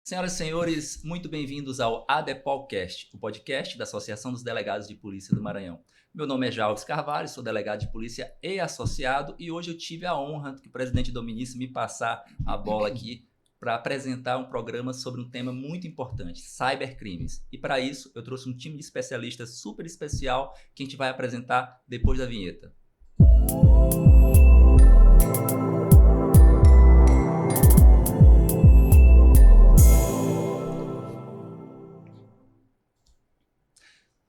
Senhoras e senhores, muito bem-vindos ao ADEPOLcast, o podcast da Associação dos Delegados de Polícia do Maranhão. Meu nome é Jalves Carvalho, sou delegado de polícia e associado, e hoje eu tive a honra que o presidente Dominici me passar a bola aqui para apresentar um programa sobre um tema muito importante, cybercrimes. E para isso, eu trouxe um time de especialistas super especial que a gente vai apresentar depois da vinheta.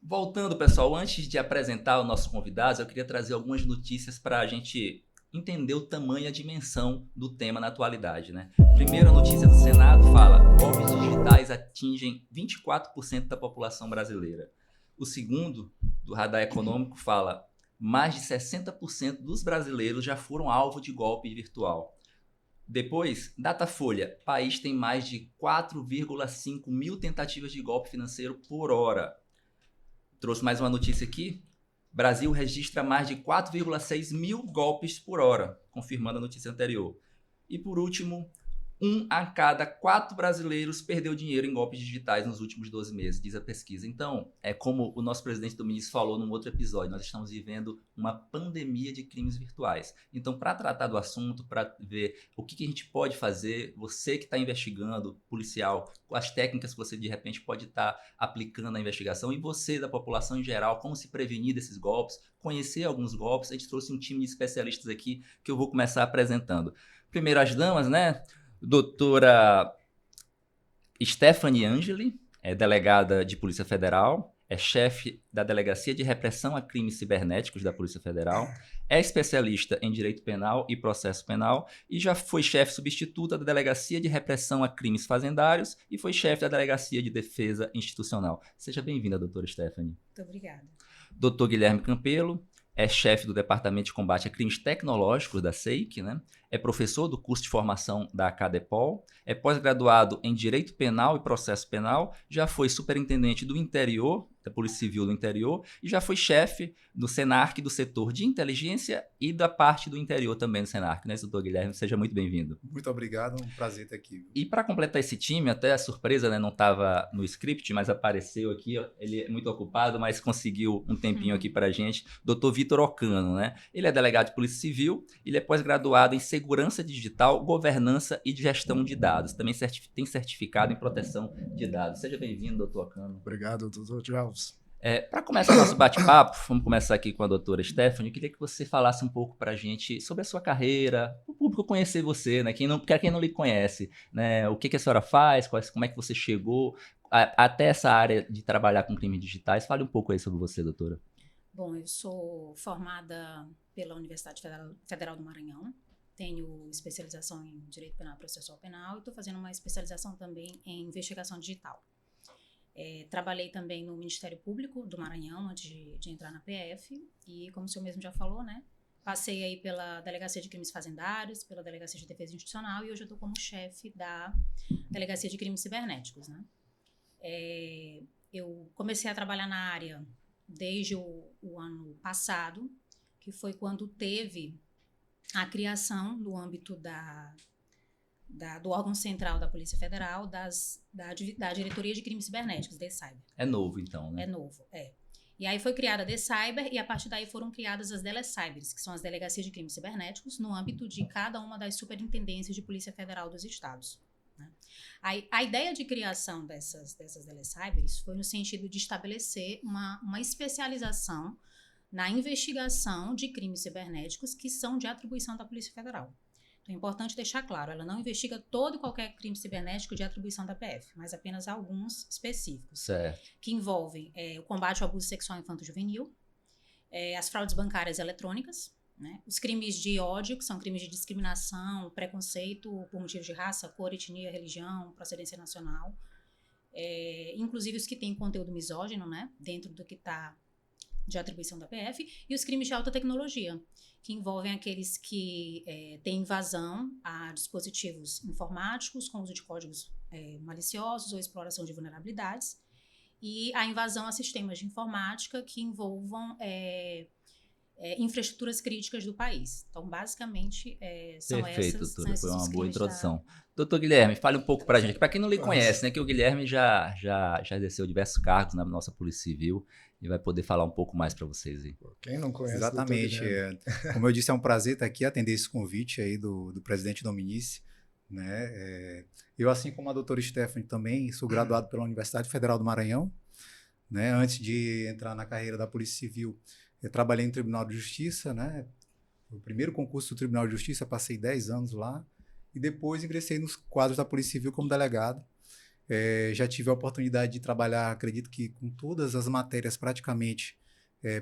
Voltando, pessoal, antes de apresentar os nossos convidados, eu queria trazer algumas notícias para a gente entender o tamanho e a dimensão do tema na atualidade, né? Primeiro, a notícia do Senado fala: golpes digitais atingem 24% da população brasileira. O segundo, do Radar Econômico, fala: mais de 60% dos brasileiros já foram alvo de golpe virtual. Depois, Datafolha: país tem mais de 4,5 mil tentativas de golpe financeiro por hora. Trouxe mais uma notícia aqui. Brasil registra mais de 4,6 mil golpes por hora, confirmando a notícia anterior. E por último, 1 a cada 4 brasileiros perdeu dinheiro em golpes digitais nos últimos 12 meses, diz a pesquisa. Então, é como o nosso presidente Domingos falou num outro episódio, nós estamos vivendo uma pandemia de crimes virtuais. Então, para tratar do assunto, para ver o que a gente pode fazer, você que está investigando, policial, as técnicas que você de repente pode estar aplicando na investigação, e você da população em geral, como se prevenir desses golpes, conhecer alguns golpes, a gente trouxe um time de especialistas aqui que eu vou começar apresentando. Primeiro as damas, né? Doutora Stephanie Angeli, é delegada de Polícia Federal, é chefe da Delegacia de Repressão a Crimes Cibernéticos da Polícia Federal, é especialista em Direito Penal e Processo Penal e já foi chefe substituta da Delegacia de Repressão a Crimes Fazendários e foi chefe da Delegacia de Defesa Institucional. Seja bem-vinda, doutora Stephanie. Muito obrigada. Doutor Guilherme Campelo é chefe do Departamento de Combate a Crimes Tecnológicos da SEIC, né? É professor do curso de formação da ACADEPOL, é pós-graduado em Direito Penal e Processo Penal, já foi superintendente do interior, da Polícia Civil do interior, e já foi chefe do SENARC, do setor de inteligência e da parte do interior também do SENARC, né, doutor Guilherme? Seja muito bem-vindo. Muito obrigado, um prazer estar aqui. E para completar esse time, até a surpresa, né, não estava no script, mas apareceu aqui, ó, ele é muito ocupado, mas conseguiu um tempinho aqui para a gente, doutor Vitor Ocano, né? Ele é delegado de Polícia Civil, ele é pós-graduado em Segurança Digital, Governança e Gestão de Dados, também tem certificado em Proteção de Dados. Seja bem-vindo, doutor Ocano. Obrigado, doutor Jalves. Para começar o nosso bate-papo, vamos começar aqui com a doutora Stephanie. Eu queria que você falasse um pouco para a gente sobre a sua carreira, o público conhecer você, né? Quem não lhe conhece, né? O que a senhora faz, como é que você chegou até essa área de trabalhar com crimes digitais. Fale um pouco aí sobre você, doutora. Bom, eu sou formada pela Universidade Federal do Maranhão, tenho especialização em Direito Penal e Processual Penal e estou fazendo uma especialização também em Investigação Digital. Trabalhei também no Ministério Público do Maranhão antes de entrar na PF e, como o senhor mesmo já falou, né, passei aí pela Delegacia de Crimes Fazendários, pela Delegacia de Defesa Institucional e hoje eu estou como chefe da Delegacia de Crimes Cibernéticos, né. Eu comecei a trabalhar na área desde o ano passado, que foi quando teve a criação no âmbito do órgão central da Polícia Federal, da Diretoria de Crimes Cibernéticos, DCyber. É novo, então, né? É novo, é. E aí foi criada a DCyber e a partir daí foram criadas as DeleCybers, que são as Delegacias de Crimes Cibernéticos, no âmbito de cada uma das superintendências de Polícia Federal dos estados. Né? A ideia de criação dessas DeleCybers foi no sentido de estabelecer uma especialização na investigação de crimes cibernéticos que são de atribuição da Polícia Federal. Então, é importante deixar claro, ela não investiga todo e qualquer crime cibernético de atribuição da PF, mas apenas alguns específicos, certo, que envolvem o combate ao abuso sexual infanto-juvenil, as fraudes bancárias eletrônicas, né, os crimes de ódio, que são crimes de discriminação, preconceito por motivos de raça, cor, etnia, religião, procedência nacional, inclusive os que têm conteúdo misógino, né, dentro do que está de atribuição da PF, e os crimes de alta tecnologia, que envolvem aqueles que têm invasão a dispositivos informáticos com uso de códigos maliciosos ou exploração de vulnerabilidades, e a invasão a sistemas de informática que envolvam infraestruturas críticas do país. Então, basicamente, são Perfeito, essas. doutora. Foi São uma esses boa crimes introdução. Doutor Guilherme, fale um pouco pra gente. Para quem não lhe Nossa. conhece, né, que o Guilherme já exerceu diversos cargos na nossa Polícia Civil e vai poder falar um pouco mais para vocês aí. Quem não conhece Exatamente. o Dr. Guilherme? Como eu disse, é um prazer estar aqui, atender esse convite aí do presidente Dominici. Né? Eu, assim como a doutora Stephanie, também sou graduado pela Universidade Federal do Maranhão. Né? Antes de entrar na carreira da Polícia Civil, eu trabalhei no Tribunal de Justiça. Né? O primeiro concurso do Tribunal de Justiça, passei 10 anos lá. E depois ingressei nos quadros da Polícia Civil como delegado. Já tive a oportunidade de trabalhar, acredito que com todas as matérias praticamente,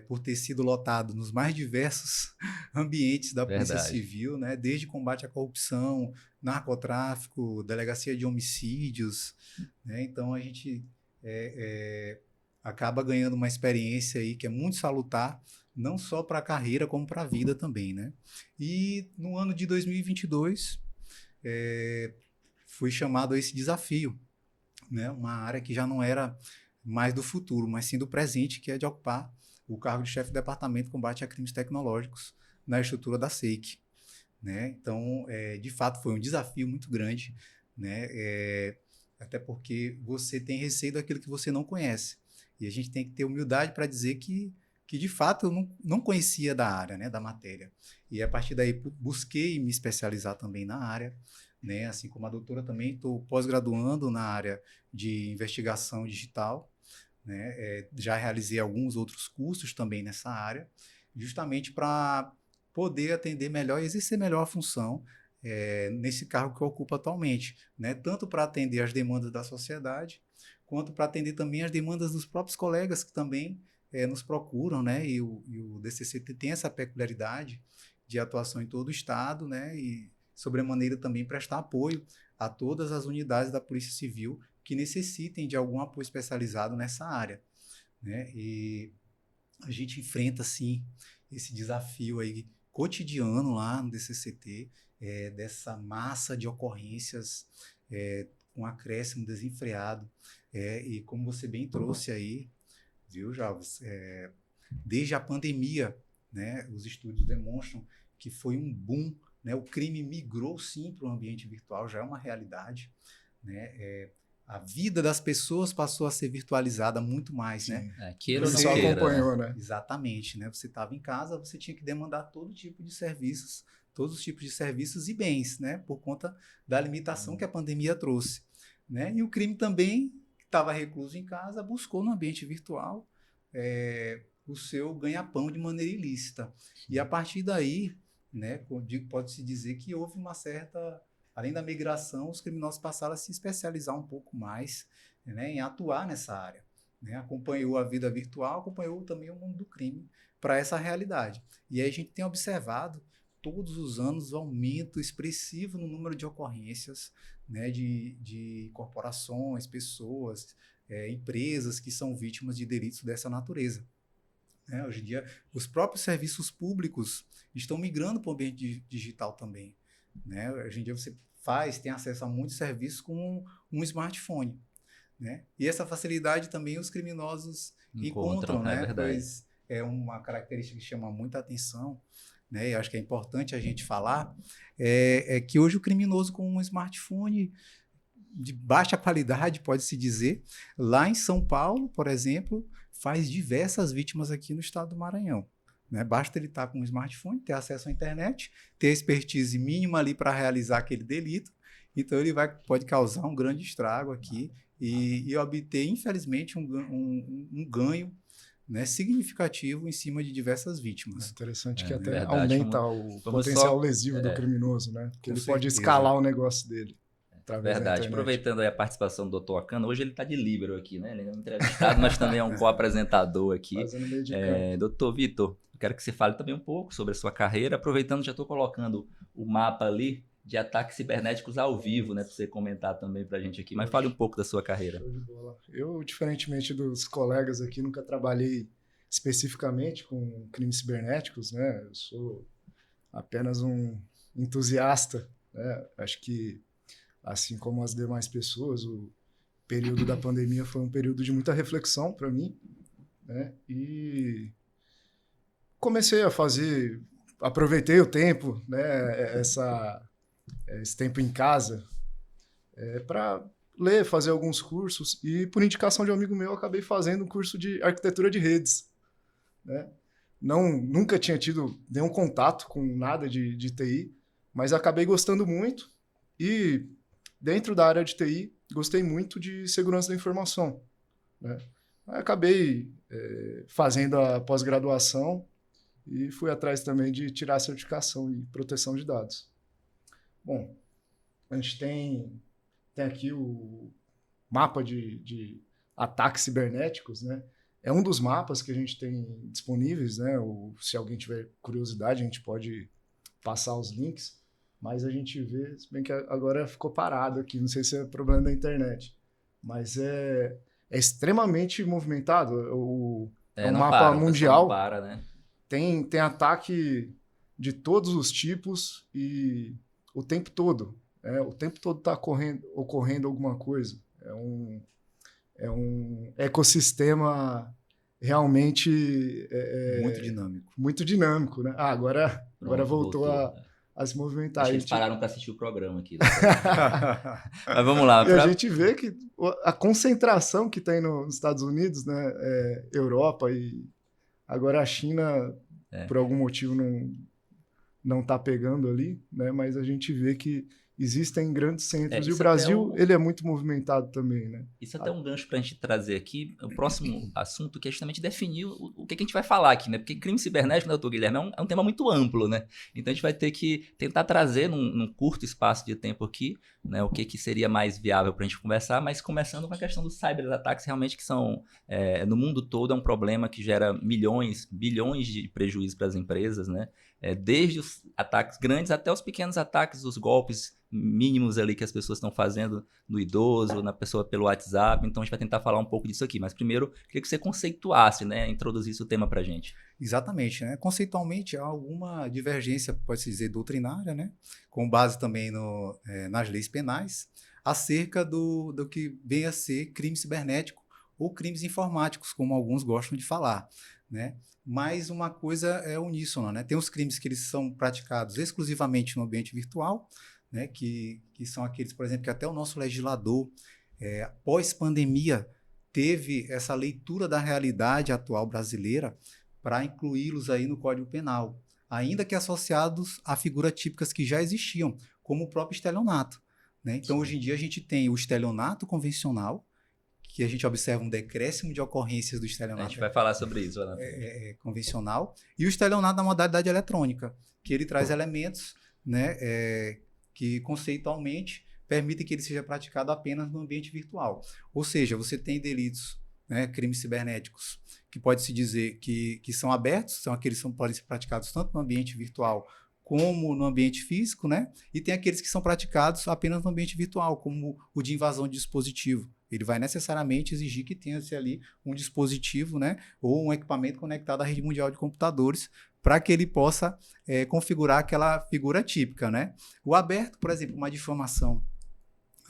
por ter sido lotado nos mais diversos ambientes da Polícia Verdade. Civil, né? Desde combate à corrupção, narcotráfico, delegacia de homicídios. Né? Então, a gente acaba ganhando uma experiência aí que é muito salutar, não só para a carreira, como para a vida também. Né? E no ano de 2022, fui chamado a esse desafio. Né? Uma área que já não era mais do futuro, mas sim do presente, que é de ocupar o cargo de chefe do Departamento de Combate a Crimes Tecnológicos na estrutura da SEIC. Né? Então, de fato, foi um desafio muito grande, né? Até porque você tem receio daquilo que você não conhece. E a gente tem que ter humildade para dizer que de fato, eu não conhecia da área, né, da matéria. E a partir daí, busquei me especializar também na área. Né? Assim como a doutora, também estou pós-graduando na área de investigação digital. Né? Já realizei alguns outros cursos também nessa área, justamente para poder atender melhor e exercer melhor a função nesse cargo que eu ocupo atualmente. Né? Tanto para atender as demandas da sociedade, quanto para atender também as demandas dos próprios colegas que também nos procuram. Né? E o DCCT tem essa peculiaridade de atuação em todo o estado, né? E sobremaneira também prestar apoio a todas as unidades da Polícia Civil que necessitem de algum apoio especializado nessa área. Né? E a gente enfrenta, sim, esse desafio aí cotidiano lá no DCCT, dessa massa de ocorrências com acréscimo desenfreado. E como você bem trouxe aí, viu, Jalves? Desde a pandemia, né, os estudos demonstram que foi um boom. Né, o crime migrou, sim, para o ambiente virtual, já é uma realidade. Né? A vida das pessoas passou a ser virtualizada muito mais. Né? Queira ou não Você só queira, acompanhou, né? Exatamente. Né? Você estava em casa, você tinha que demandar todo tipo de serviços, todos os tipos de serviços e bens, né? Por conta da limitação que a pandemia trouxe. Né? E o crime também, que estava recluso em casa, buscou no ambiente virtual o seu ganha-pão de maneira ilícita. E a partir daí, né, pode-se dizer que houve uma certa, além da migração, os criminosos passaram a se especializar um pouco mais, né, em atuar nessa área. Né? Acompanhou a vida virtual, acompanhou também o mundo do crime para essa realidade. E aí a gente tem observado todos os anos o aumento expressivo no número de ocorrências, né, de corporações, pessoas, empresas que são vítimas de delitos dessa natureza. Hoje em dia, os próprios serviços públicos estão migrando para o ambiente digital também. Né? Hoje em dia você tem acesso a muitos serviços com um smartphone. Né? E essa facilidade também os criminosos encontram, né? Pois é uma característica que chama muita atenção, né? E acho que é importante a gente falar, que hoje o criminoso com um smartphone de baixa qualidade, pode-se dizer, lá em São Paulo, por exemplo, faz diversas vítimas aqui no estado do Maranhão. Né? Basta ele estar com um smartphone, ter acesso à internet, ter a expertise mínima ali para realizar aquele delito, então ele pode causar um grande estrago aqui e obter, infelizmente, um ganho, né, significativo em cima de diversas vítimas. É interessante que até verdade, aumenta o potencial lesivo do criminoso, né? Porque ele pode escalar o negócio dele. Verdade. Aproveitando aí a participação do Dr. Akana, hoje ele está de líbero aqui, né? Ele é um entrevistado, mas também é um co-apresentador aqui. Fazendo meio de campo. Doutor Vitor, eu quero que você fale também um pouco sobre a sua carreira. Aproveitando, já estou colocando o mapa ali de ataques cibernéticos ao vivo, né? Para você comentar também para a gente aqui. Mas fale um pouco da sua carreira. Show de bola. Eu, diferentemente dos colegas aqui, nunca trabalhei especificamente com crimes cibernéticos, né? Eu sou apenas um entusiasta, né? Acho que, assim como as demais pessoas, o período da pandemia foi um período de muita reflexão para mim, né? E comecei a aproveitei o tempo, né, esse tempo em casa, para ler, fazer alguns cursos, e por indicação de um amigo meu, eu acabei fazendo um curso de arquitetura de redes, né? Nunca tinha tido nenhum contato com nada de TI, mas acabei gostando muito, e dentro da área de TI, gostei muito de segurança da informação, né? Aí acabei fazendo a pós-graduação e fui atrás também de tirar a certificação em proteção de dados. Bom, a gente tem aqui o mapa de ataques cibernéticos, né? É um dos mapas que a gente tem disponíveis, né? Se alguém tiver curiosidade, a gente pode passar os links, mas a gente vê, se bem que agora ficou parado aqui, não sei se é problema da internet, mas é extremamente movimentado. É um mapa mundial. Não para, né? Tem ataque de todos os tipos e o tempo todo. O tempo todo está ocorrendo alguma coisa. É um ecossistema realmente muito dinâmico. Muito dinâmico, né? Agora voltou a se movimentar. Eles pararam para assistir o programa aqui. Mas vamos lá. E a gente vê que a concentração que tem nos Estados Unidos, né, Europa, e agora a China, por algum motivo, não está pegando ali, né? Mas a gente vê que existem grandes centros. E o Brasil, ele é muito movimentado também, né? Isso é até um gancho para a gente trazer aqui o próximo assunto, que é justamente definir o que a gente vai falar aqui, né? Porque crime cibernético, né, doutor Guilherme, é um tema muito amplo, né? Então a gente vai ter que tentar trazer num curto espaço de tempo aqui, né, o que seria mais viável para a gente conversar, mas começando com a questão dos cyberataques, realmente que são, no mundo todo, é um problema que gera milhões, bilhões de prejuízos para as empresas, né? Desde os ataques grandes até os pequenos ataques, os golpes mínimos ali que as pessoas estão fazendo no idoso, na pessoa pelo WhatsApp. Então a gente vai tentar falar um pouco disso aqui, mas primeiro queria que você conceituasse, né, introduzisse o tema para a gente. Exatamente, né? Conceitualmente há alguma divergência, pode-se dizer, doutrinária, né? Com base também nas leis penais, acerca do que vem a ser crime cibernético ou crimes informáticos, como alguns gostam de falar, né? Mas uma coisa é uníssona, né? Tem os crimes que eles são praticados exclusivamente no ambiente virtual, né? Que são aqueles, por exemplo, que até o nosso legislador, pós-pandemia, teve essa leitura da realidade atual brasileira para incluí-los aí no Código Penal, ainda que associados a figuras típicas que já existiam, como o próprio estelionato, né? Então, hoje em dia, a gente tem o estelionato convencional, que a gente observa um decréscimo de ocorrências do estelionato. A gente vai falar sobre isso, Ana. Convencional. E o estelionato da modalidade eletrônica, que ele traz elementos, né, que conceitualmente permitem que ele seja praticado apenas no ambiente virtual. Ou seja, você tem delitos, né, crimes cibernéticos, que pode-se dizer que são abertos, são aqueles que podem ser praticados tanto no ambiente virtual como no ambiente físico, né? E tem aqueles que são praticados apenas no ambiente virtual, como o de invasão de dispositivo. Ele vai necessariamente exigir que tenha-se ali um dispositivo, né, ou um equipamento conectado à rede mundial de computadores para que ele possa configurar aquela figura típica, né? O aberto, por exemplo, uma difamação.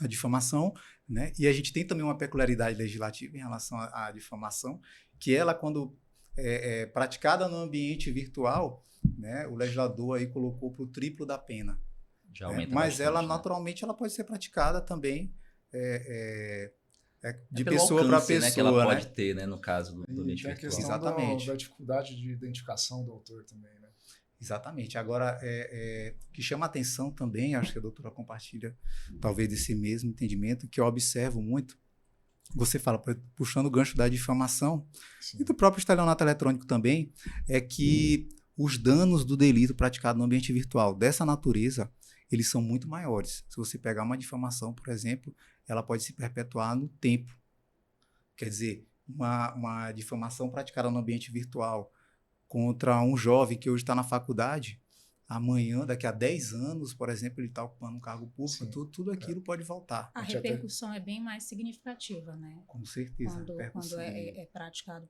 A difamação, né? E a gente tem também uma peculiaridade legislativa em relação à difamação, que ela, quando é praticada no ambiente virtual, né, o legislador aí colocou para o triplo da pena. Já aumenta mas bastante, ela, né? naturalmente, ela pode ser praticada também de pelo pessoa para alcance, pessoa, né, que ela né? pode ter, né, no caso do ambiente tem a virtual. questão Exatamente. da dificuldade de identificação do autor também, né? Exatamente. Agora, o que chama atenção também, acho que a doutora compartilha talvez desse mesmo entendimento, que eu observo muito, você fala, puxando o gancho da difamação, Sim. e do próprio estelionato eletrônico também, é que os danos do delito praticado no ambiente virtual dessa natureza, eles são muito maiores. Se você pegar uma difamação, por exemplo, ela pode se perpetuar no tempo. Quer dizer, uma difamação praticada no ambiente virtual contra um jovem que hoje está na faculdade, amanhã, daqui a 10 anos, por exemplo, ele está ocupando um cargo público, tudo aquilo pode voltar. A repercussão é bem mais significativa, né? Com certeza. Quando é praticado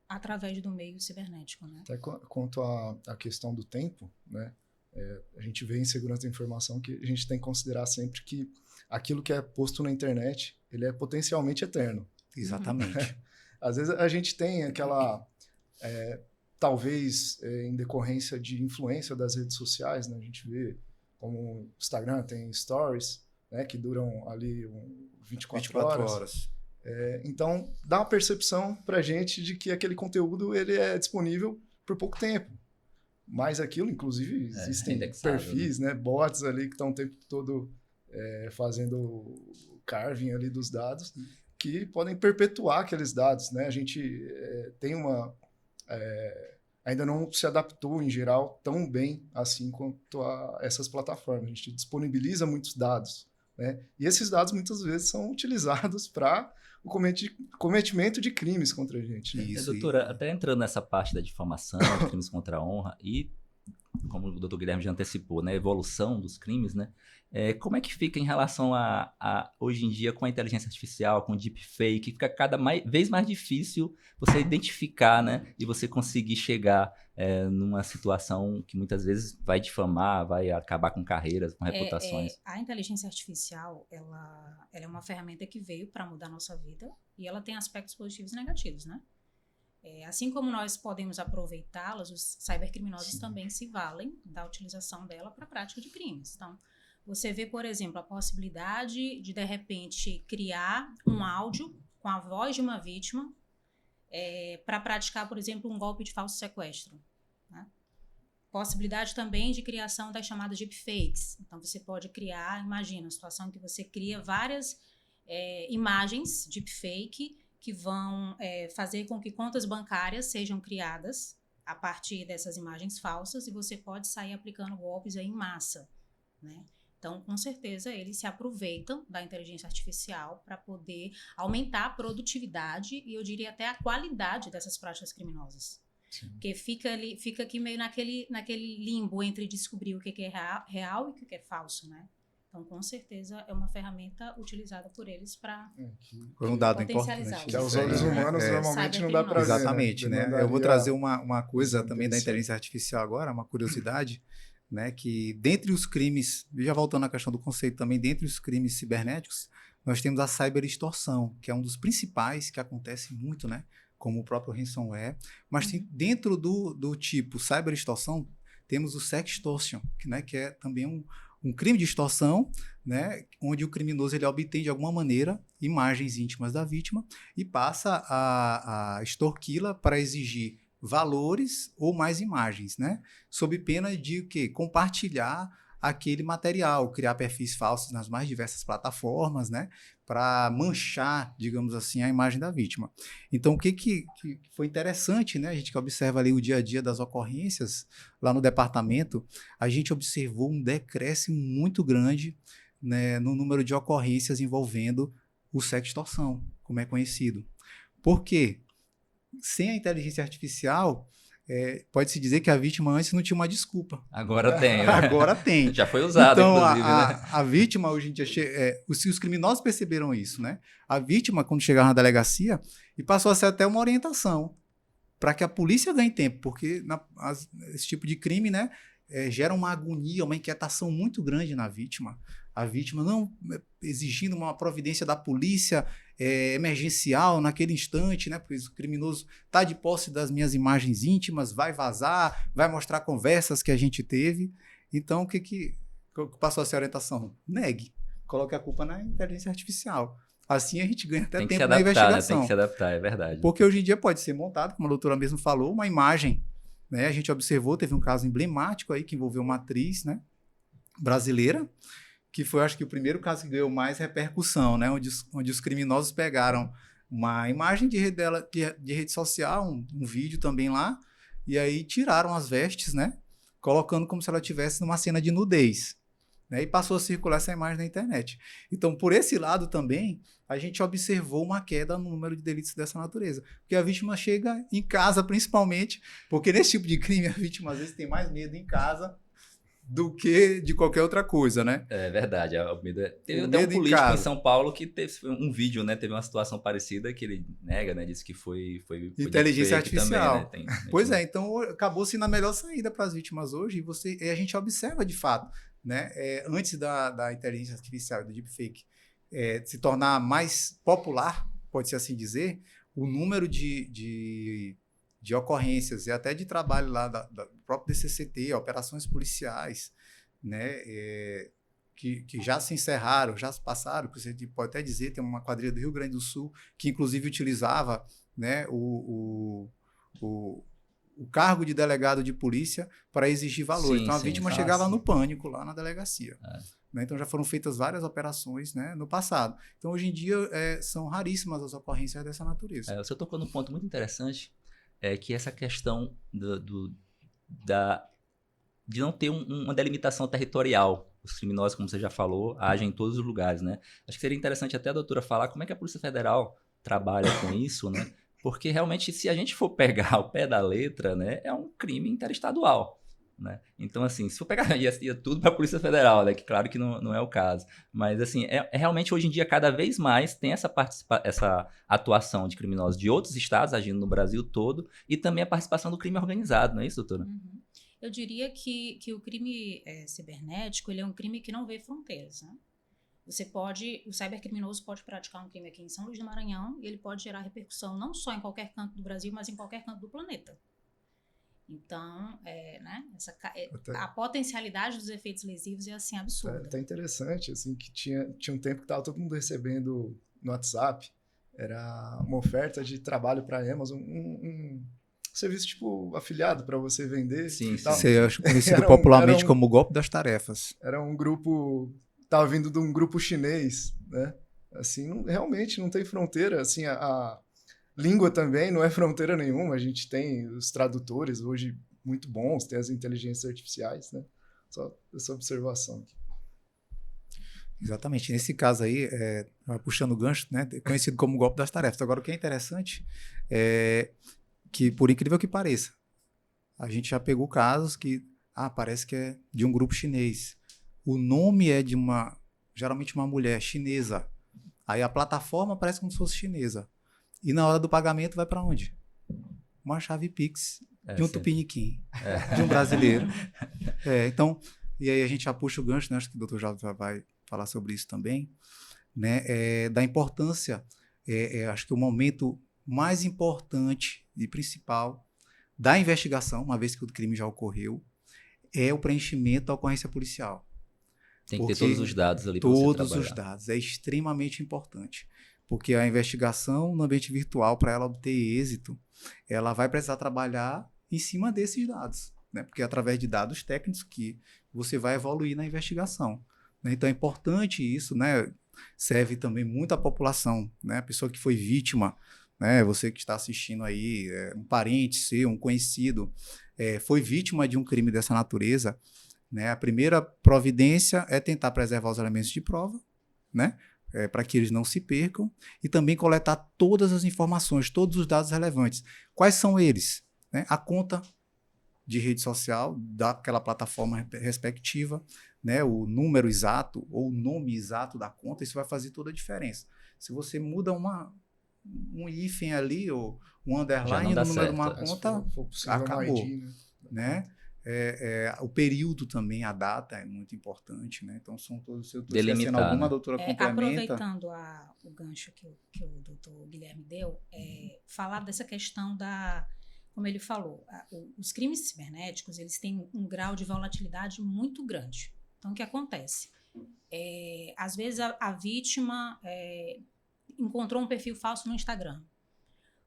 através do meio cibernético, né? Até quanto à questão do tempo, né? A gente vê em segurança da informação que a gente tem que considerar sempre que aquilo que é posto na internet, ele é potencialmente eterno. Exatamente. Às vezes a gente tem aquela talvez em decorrência de influência das redes sociais, né? A gente vê como o Instagram tem stories, né, que duram ali 24 horas. Então, dá uma percepção para a gente de que aquele conteúdo ele é disponível por pouco tempo. Mas aquilo, inclusive, existem perfis, né, bots ali que estão o tempo todo fazendo o carving ali dos dados, que podem perpetuar aqueles dados, né? A gente tem ainda não se adaptou, em geral, tão bem assim quanto a essas plataformas. A gente disponibiliza muitos dados, né? E esses dados, muitas vezes, são utilizados para o cometimento de crimes contra a gente. Né? Isso, doutora, até entrando nessa parte da difamação, de crimes contra a honra e, como o doutor Guilherme já antecipou, né, a evolução dos crimes, né? Como é que fica em relação a hoje em dia com a inteligência artificial, com o deepfake, fica cada vez mais difícil você identificar, né, e você conseguir chegar numa situação que muitas vezes vai difamar, vai acabar com carreiras, com reputações. A inteligência artificial, ela é uma ferramenta que veio para mudar a nossa vida e ela tem aspectos positivos e negativos, né? Assim como nós podemos aproveitá-las, os cybercriminosos também se valem da utilização dela para a prática de crimes. Então, você vê, por exemplo, a possibilidade de repente, criar um áudio com a voz de uma vítima para praticar, por exemplo, um golpe de falso sequestro. Né? Possibilidade também de criação das chamadas deepfakes. Então, você pode criar, imagina, uma situação em que você cria várias imagens deepfake que vão fazer com que contas bancárias sejam criadas a partir dessas imagens falsas e você pode sair aplicando golpes aí em massa, né? Então, com certeza, eles se aproveitam da inteligência artificial para poder aumentar a produtividade e, eu diria, até a qualidade dessas práticas criminosas. Sim. Porque fica aqui meio naquele limbo entre descobrir o que é real e o que é falso, né? Então, com certeza, é uma ferramenta utilizada por eles para um dado importante. Que aos olhos humanos, normalmente, não dá para ver. Exatamente, né? Eu vou trazer uma coisa também da inteligência artificial agora, uma curiosidade, né? Que dentre os crimes, já voltando à questão do conceito também, dentre os crimes cibernéticos, nós temos a cyberextorsão, que é um dos principais que acontece muito, né? Como o próprio ransomware. Mas dentro do tipo cyberextorsão, temos o sextortion, né? Que é também um crime de extorsão, né, onde o criminoso ele obtém de alguma maneira imagens íntimas da vítima e passa a extorquí-la para exigir valores ou mais imagens, né, sob pena de o quê? Compartilhar aquele material, criar perfis falsos nas mais diversas plataformas, né, para manchar, digamos assim, a imagem da vítima. Então, o que foi interessante, né, a gente que observa ali o dia a dia das ocorrências lá no departamento, a gente observou um decréscimo muito grande, né, no número de ocorrências envolvendo o sextorção, como é conhecido. Por quê? Sem a inteligência artificial, pode-se dizer que a vítima antes não tinha uma desculpa. Agora tem. Agora tem. Já foi usado, então, inclusive. Né? A vítima, hoje em dia, os criminosos perceberam isso, né? A vítima, quando chegava na delegacia, e passou a ser até uma orientação para que a polícia ganhe tempo, porque esse tipo de crime, né, gera uma agonia, uma inquietação muito grande na vítima. A vítima não exigindo uma providência da polícia emergencial naquele instante, né? Porque o criminoso está de posse das minhas imagens íntimas, vai vazar, vai mostrar conversas que a gente teve. Então, o que passou a ser a orientação? Negue. Coloque a culpa na inteligência artificial. Assim a gente ganha até tempo na investigação. Né? Tem que se adaptar, é verdade. Porque hoje em dia pode ser montado, como a doutora mesmo falou, uma imagem. Né? A gente observou, teve um caso emblemático aí que envolveu uma atriz, né, brasileira, que foi, acho que, o primeiro caso que ganhou mais repercussão, né? Onde os criminosos pegaram uma imagem de rede social, um vídeo também lá, e aí tiraram as vestes, né? Colocando como se ela estivesse numa cena de nudez. Né? E passou a circular essa imagem na internet. Então, por esse lado também, a gente observou uma queda no número de delitos dessa natureza. Porque a vítima chega em casa, principalmente, porque nesse tipo de crime a vítima às vezes tem mais medo em casa do que de qualquer outra coisa, né? É verdade. Teve até um político em São Paulo que teve um vídeo, né? Teve uma situação parecida que ele nega, né? Disse que foi inteligência artificial. Também, né? Pois é, então acabou sendo a melhor saída para as vítimas hoje e a gente observa de fato, né? Antes da inteligência artificial e do deepfake se tornar mais popular, pode-se assim dizer, o número de de ocorrências e até de trabalho lá do próprio DCCT, operações policiais, né, que já se encerraram, já se passaram, você pode até dizer, tem uma quadrilha do Rio Grande do Sul que inclusive utilizava, né, o cargo de delegado de polícia para exigir valores. Sim, então a sim, vítima sim. chegava no pânico lá na delegacia. É. Né? Então já foram feitas várias operações, né, no passado. Então hoje em dia são raríssimas as ocorrências dessa natureza. Você tocou num ponto muito interessante, que essa questão de não ter uma delimitação territorial. Os criminosos, como você já falou, agem em todos os lugares, né? Acho que seria interessante até a doutora falar como é que a Polícia Federal trabalha com isso, né? Porque realmente, se a gente for pegar ao pé da letra, né, é um crime interestadual, né? Então, assim, se for pegar, ia tudo para a Polícia Federal, né? Que claro que não é o caso. Mas, assim, realmente hoje em dia, cada vez mais tem essa atuação de criminosos de outros estados agindo no Brasil todo e também a participação do crime organizado, não é isso, doutora? Uhum. Eu diria que o crime cibernético, ele é um crime que não vê fronteiras, né? O cybercriminoso pode praticar um crime aqui em São Luís do Maranhão e ele pode gerar repercussão não só em qualquer canto do Brasil, mas em qualquer canto do planeta. Então, né, a potencialidade dos efeitos lesivos é assim absurda. É até interessante, assim, que tinha um tempo que estava todo mundo recebendo no WhatsApp, era uma oferta de trabalho para a Amazon, um serviço tipo afiliado para você vender. Sim, e tal. Isso é conhecido popularmente como o golpe das tarefas. Era um grupo, estava vindo de um grupo chinês, né? Assim, realmente não tem fronteira, assim, a língua também não é fronteira nenhuma, a gente tem os tradutores hoje muito bons, tem as inteligências artificiais, né? Só essa observação aqui. Exatamente. Nesse caso aí, puxando o gancho, né, conhecido como golpe das tarefas. Agora, o que é interessante é que, por incrível que pareça, a gente já pegou casos que, parece que é de um grupo chinês. O nome é de geralmente uma mulher chinesa. Aí a plataforma parece como se fosse chinesa. E na hora do pagamento vai para onde? Uma chave Pix de um tupiniquim, de um brasileiro. Então, e aí a gente já puxa o gancho, né? Acho que o doutor já vai falar sobre isso também, né? Da importância, acho que o momento mais importante e principal da investigação, uma vez que o crime já ocorreu, é o preenchimento da ocorrência policial. Tem que ter todos os dados ali para você trabalhar. Todos os dados. É extremamente importante. Porque a investigação no ambiente virtual, para ela obter êxito, ela vai precisar trabalhar em cima desses dados, né? Porque é através de dados técnicos que você vai evoluir na investigação, né? Então é importante isso, né? Serve também muito à população, né? A pessoa que foi vítima, né? Você que está assistindo aí, um parente seu, um conhecido, foi vítima de um crime dessa natureza, né? A primeira providência é tentar preservar os elementos de prova, né? Para que eles não se percam, e também coletar todas as informações, todos os dados relevantes. Quais são eles? Né? A conta de rede social daquela plataforma respectiva, né? O número exato ou o nome exato da conta, isso vai fazer toda a diferença. Se você muda um hífen ali, ou um underline no número de uma conta, acabou. ID, né? O período também, a data é muito importante, né? Então, são todos... Se eu estou esquecendo alguma, doutora complementa. Aproveitando o gancho que o doutor Guilherme deu, falar dessa questão como ele falou, os crimes cibernéticos, eles têm um grau de volatilidade muito grande. Então, o que acontece? Às vezes, a vítima encontrou um perfil falso no Instagram,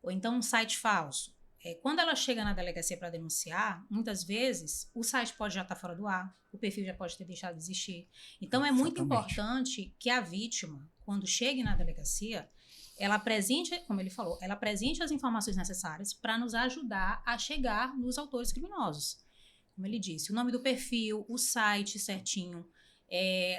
ou então um site falso. Quando ela chega na delegacia para denunciar, muitas vezes o site pode já estar fora do ar, o perfil já pode ter deixado de existir. Então, é muito importante que a vítima, quando chegue na delegacia, ela apresente, como ele falou, ela apresente as informações necessárias para nos ajudar a chegar nos autores criminosos. Como ele disse, o nome do perfil, o site certinho,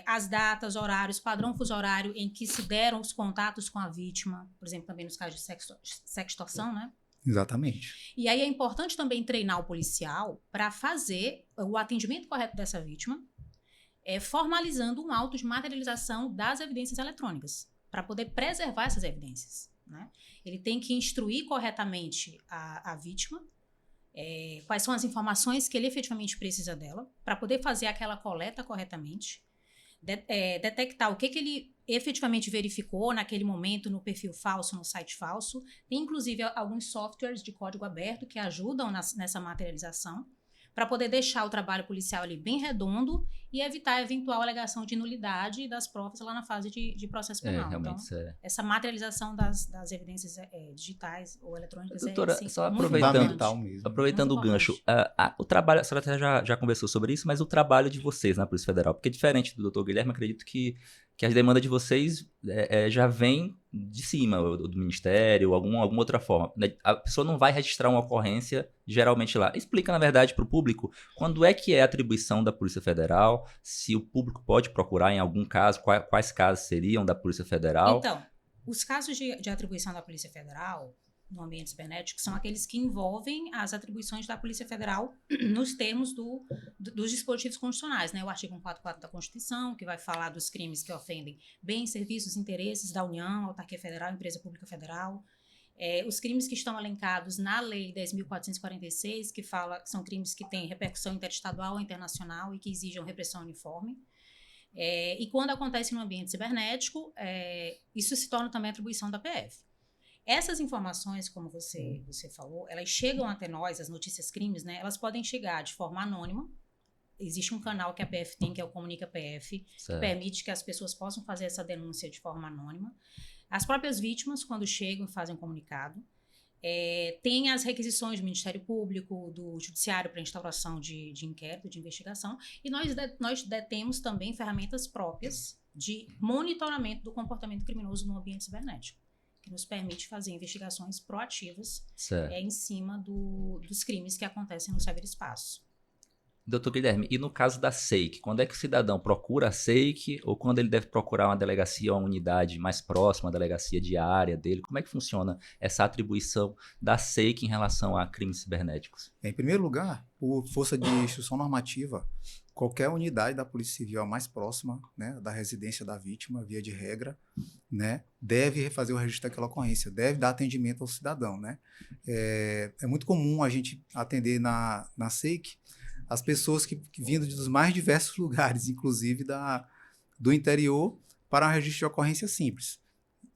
as datas, horários, padrão fuso horário em que se deram os contatos com a vítima, por exemplo, também nos casos de sextorção, né? Exatamente. E aí é importante também treinar o policial para fazer o atendimento correto dessa vítima, formalizando um auto de materialização das evidências eletrônicas, para poder preservar essas evidências, né? Ele tem que instruir corretamente a vítima, quais são as informações que ele efetivamente precisa dela, para poder fazer aquela coleta corretamente, detectar o que ele efetivamente verificou naquele momento no perfil falso, no site falso. Tem, inclusive, alguns softwares de código aberto que ajudam nessa materialização, para poder deixar o trabalho policial ali bem redondo e evitar a eventual alegação de nulidade das provas lá na fase de processo penal. Realmente, então, essa materialização das evidências digitais ou eletrônicas doutora, assim, só muito fundamental mesmo. Aproveitando o Muito gancho, o trabalho, a senhora até já conversou sobre isso, mas o trabalho de vocês na Polícia Federal, porque diferente do doutor Guilherme, acredito que as demandas de vocês já vêm de cima, do Ministério, ou alguma outra forma. A pessoa não vai registrar uma ocorrência geralmente lá. Explica, na verdade, para o público quando é que é a atribuição da Polícia Federal, se o público pode procurar em algum caso, quais casos seriam da Polícia Federal. Então, os casos de atribuição da Polícia Federal no ambiente cibernético são aqueles que envolvem as atribuições da Polícia Federal nos termos dos dispositivos constitucionais, né? O artigo 144 da Constituição, que vai falar dos crimes que ofendem bens, serviços, interesses da União, autarquia federal, empresa pública federal. Os crimes que estão elencados na Lei 10.446, que fala que são crimes que têm repercussão interestadual ou internacional e que exigem repressão uniforme. E quando acontece no ambiente cibernético, isso se torna também atribuição da PF. Essas informações, como você falou, elas chegam até nós, as notícias crimes, né? Elas podem chegar de forma anônima. Existe um canal que a PF tem, que é o Comunica PF, que permite que as pessoas possam fazer essa denúncia de forma anônima. As próprias vítimas, quando chegam, fazem um comunicado. Tem as requisições do Ministério Público, do Judiciário para instauração de inquérito, de investigação, e nós detemos também ferramentas próprias de monitoramento do comportamento criminoso no ambiente cibernético, que nos permite fazer investigações proativas em cima dos crimes que acontecem no ciberespaço. Doutor Guilherme, e no caso da SEIC, quando é que o cidadão procura a SEIC ou quando ele deve procurar uma delegacia ou uma unidade mais próxima, a delegacia diária dele? Como é que funciona essa atribuição da SEIC em relação a crimes cibernéticos? Em primeiro lugar, por força de instrução normativa, qualquer unidade da Polícia Civil a mais próxima, né, da residência da vítima, via de regra, né, deve fazer o registro daquela ocorrência, deve dar atendimento ao cidadão. Né? É muito comum a gente atender na SEIC as pessoas que vindo dos mais diversos lugares, inclusive do interior, para um registro de ocorrência simples.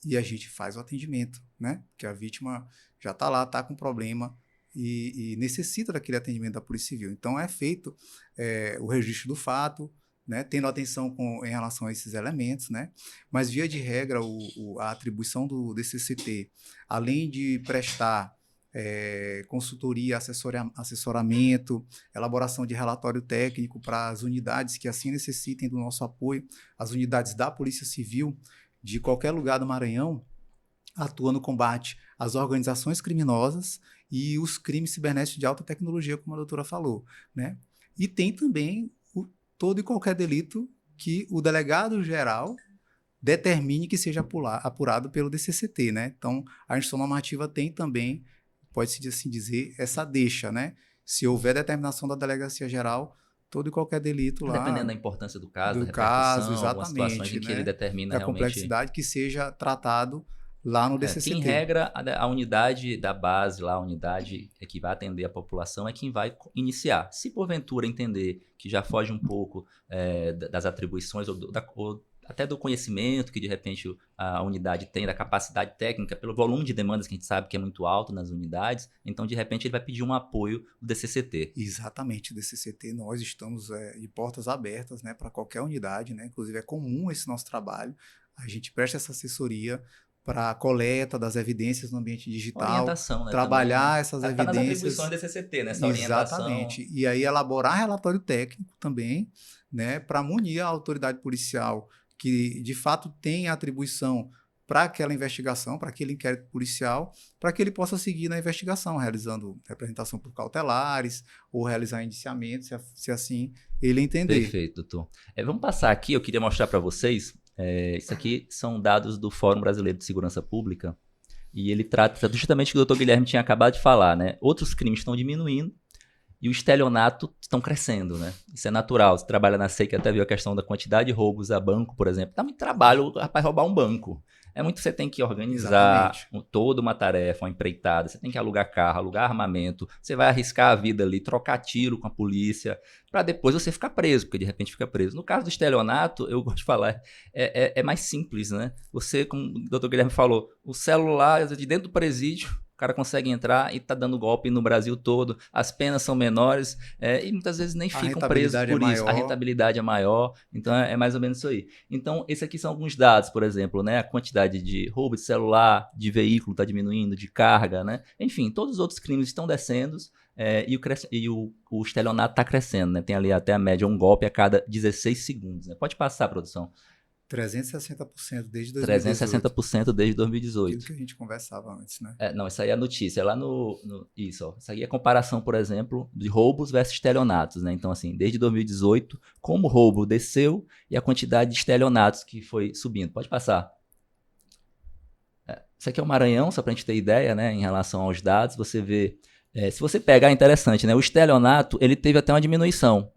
E a gente faz o atendimento, né? Porque a vítima já está lá, está com problema e necessita daquele atendimento da Polícia Civil. Então, é feito o registro do fato, né? Tendo atenção em relação a esses elementos, né? Mas, via de regra, a atribuição do DCCT, além de prestar consultoria, assessoramento, elaboração de relatório técnico para as unidades que assim necessitem do nosso apoio, as unidades da Polícia Civil de qualquer lugar do Maranhão atua no combate às organizações criminosas e os crimes cibernéticos de alta tecnologia, como a doutora falou, né? E tem também todo e qualquer delito que o delegado-geral determine que seja apurado pelo DCCT, né? Então, a instrução normativa tem também, pode-se assim dizer, essa deixa, né? Se houver determinação da Delegacia Geral, todo e qualquer delito lá... Dependendo da importância do caso, da caso, repercussão, algumas exatamente, situações em que né? ele determina da realmente... complexidade, que seja tratado lá no DCCT. Que, em regra, a unidade da base, lá, a unidade que vai atender a população é quem vai iniciar. Se, porventura, entender que já foge um pouco das atribuições ou até do conhecimento que, de repente, a unidade tem, da capacidade técnica, pelo volume de demandas que a gente sabe que é muito alto nas unidades, então, de repente, ele vai pedir um apoio do DCCT. Exatamente, o DCCT, nós estamos de portas abertas, né, para qualquer unidade, né? Inclusive, é comum esse nosso trabalho, a gente presta essa assessoria para a coleta das evidências no ambiente digital, orientação, né, trabalhar também, né? essas Tá evidências... nas atribuições do DCCT, né? Essa orientação. Exatamente. E aí elaborar relatório técnico também, né, para munir a autoridade policial que, de fato, tem a atribuição para aquela investigação, para aquele inquérito policial, para que ele possa seguir na investigação, realizando representação por cautelares ou realizar indiciamento, se assim ele entender. Perfeito, doutor. Vamos passar aqui, eu queria mostrar para vocês... isso aqui são dados do Fórum Brasileiro de Segurança Pública e ele trata justamente o que o doutor Guilherme tinha acabado de falar, né? Outros crimes estão diminuindo e o estelionato estão crescendo, né? Isso é natural. Você trabalha na SEIC, até viu a questão da quantidade de roubos a banco, por exemplo. Dá muito trabalho, rapaz, roubar um banco. Você tem que organizar Exatamente. toda uma tarefa, uma empreitada, você tem que alugar carro, alugar armamento, você vai arriscar a vida ali, trocar tiro com a polícia, para depois você ficar preso, porque de repente fica preso. No caso do estelionato, eu gosto de falar, é mais simples, né? Você, como o doutor Guilherme falou, o celular de dentro do presídio, o cara consegue entrar e tá dando golpe no Brasil todo, as penas são menores e muitas vezes nem ficam presos por isso. A rentabilidade é maior, então é mais ou menos isso aí. Então, esses aqui são alguns dados, por exemplo, né? A quantidade de roubo de celular, de veículo está diminuindo, de carga, né? Enfim, todos os outros crimes estão descendo e o estelionato está crescendo, né? Tem ali até a média, um golpe a cada 16 segundos. Né? Pode passar, produção. 360% desde 2018. 360% desde 2018. Aquilo que a gente conversava antes, né? Não, isso aí é a notícia. Lá isso, ó. Isso aí é a comparação, por exemplo, de roubos versus estelionatos, né? Então, assim, desde 2018, como o roubo desceu e a quantidade de estelionatos que foi subindo. Pode passar. Isso aqui é o Maranhão, só pra gente ter ideia, né? Em relação aos dados, você vê... se você pegar, é interessante, né? O estelionato, ele teve até uma diminuição.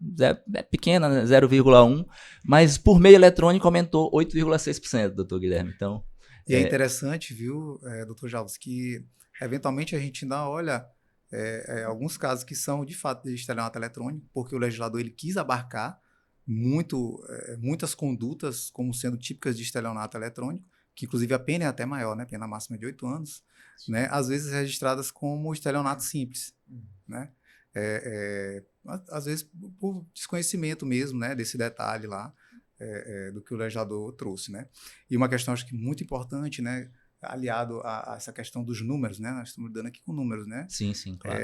Pequena, né? 0,1%, mas por meio eletrônico aumentou 8,6%, doutor Guilherme. Então, e é interessante, viu, doutor Jalves, que eventualmente a gente ainda olha alguns casos que são, de fato, de estelionato eletrônico, porque o legislador ele quis abarcar muitas condutas como sendo típicas de estelionato eletrônico, que inclusive a pena é até maior, né? Pena máxima de 8 anos. Né, às vezes registradas como estelionato simples, né? Às vezes por desconhecimento mesmo, né, desse detalhe lá do que o legislador trouxe, né? E uma questão acho que muito importante, né, aliado a essa questão dos números, né? Nós estamos lidando aqui com números, né? Sim, claro.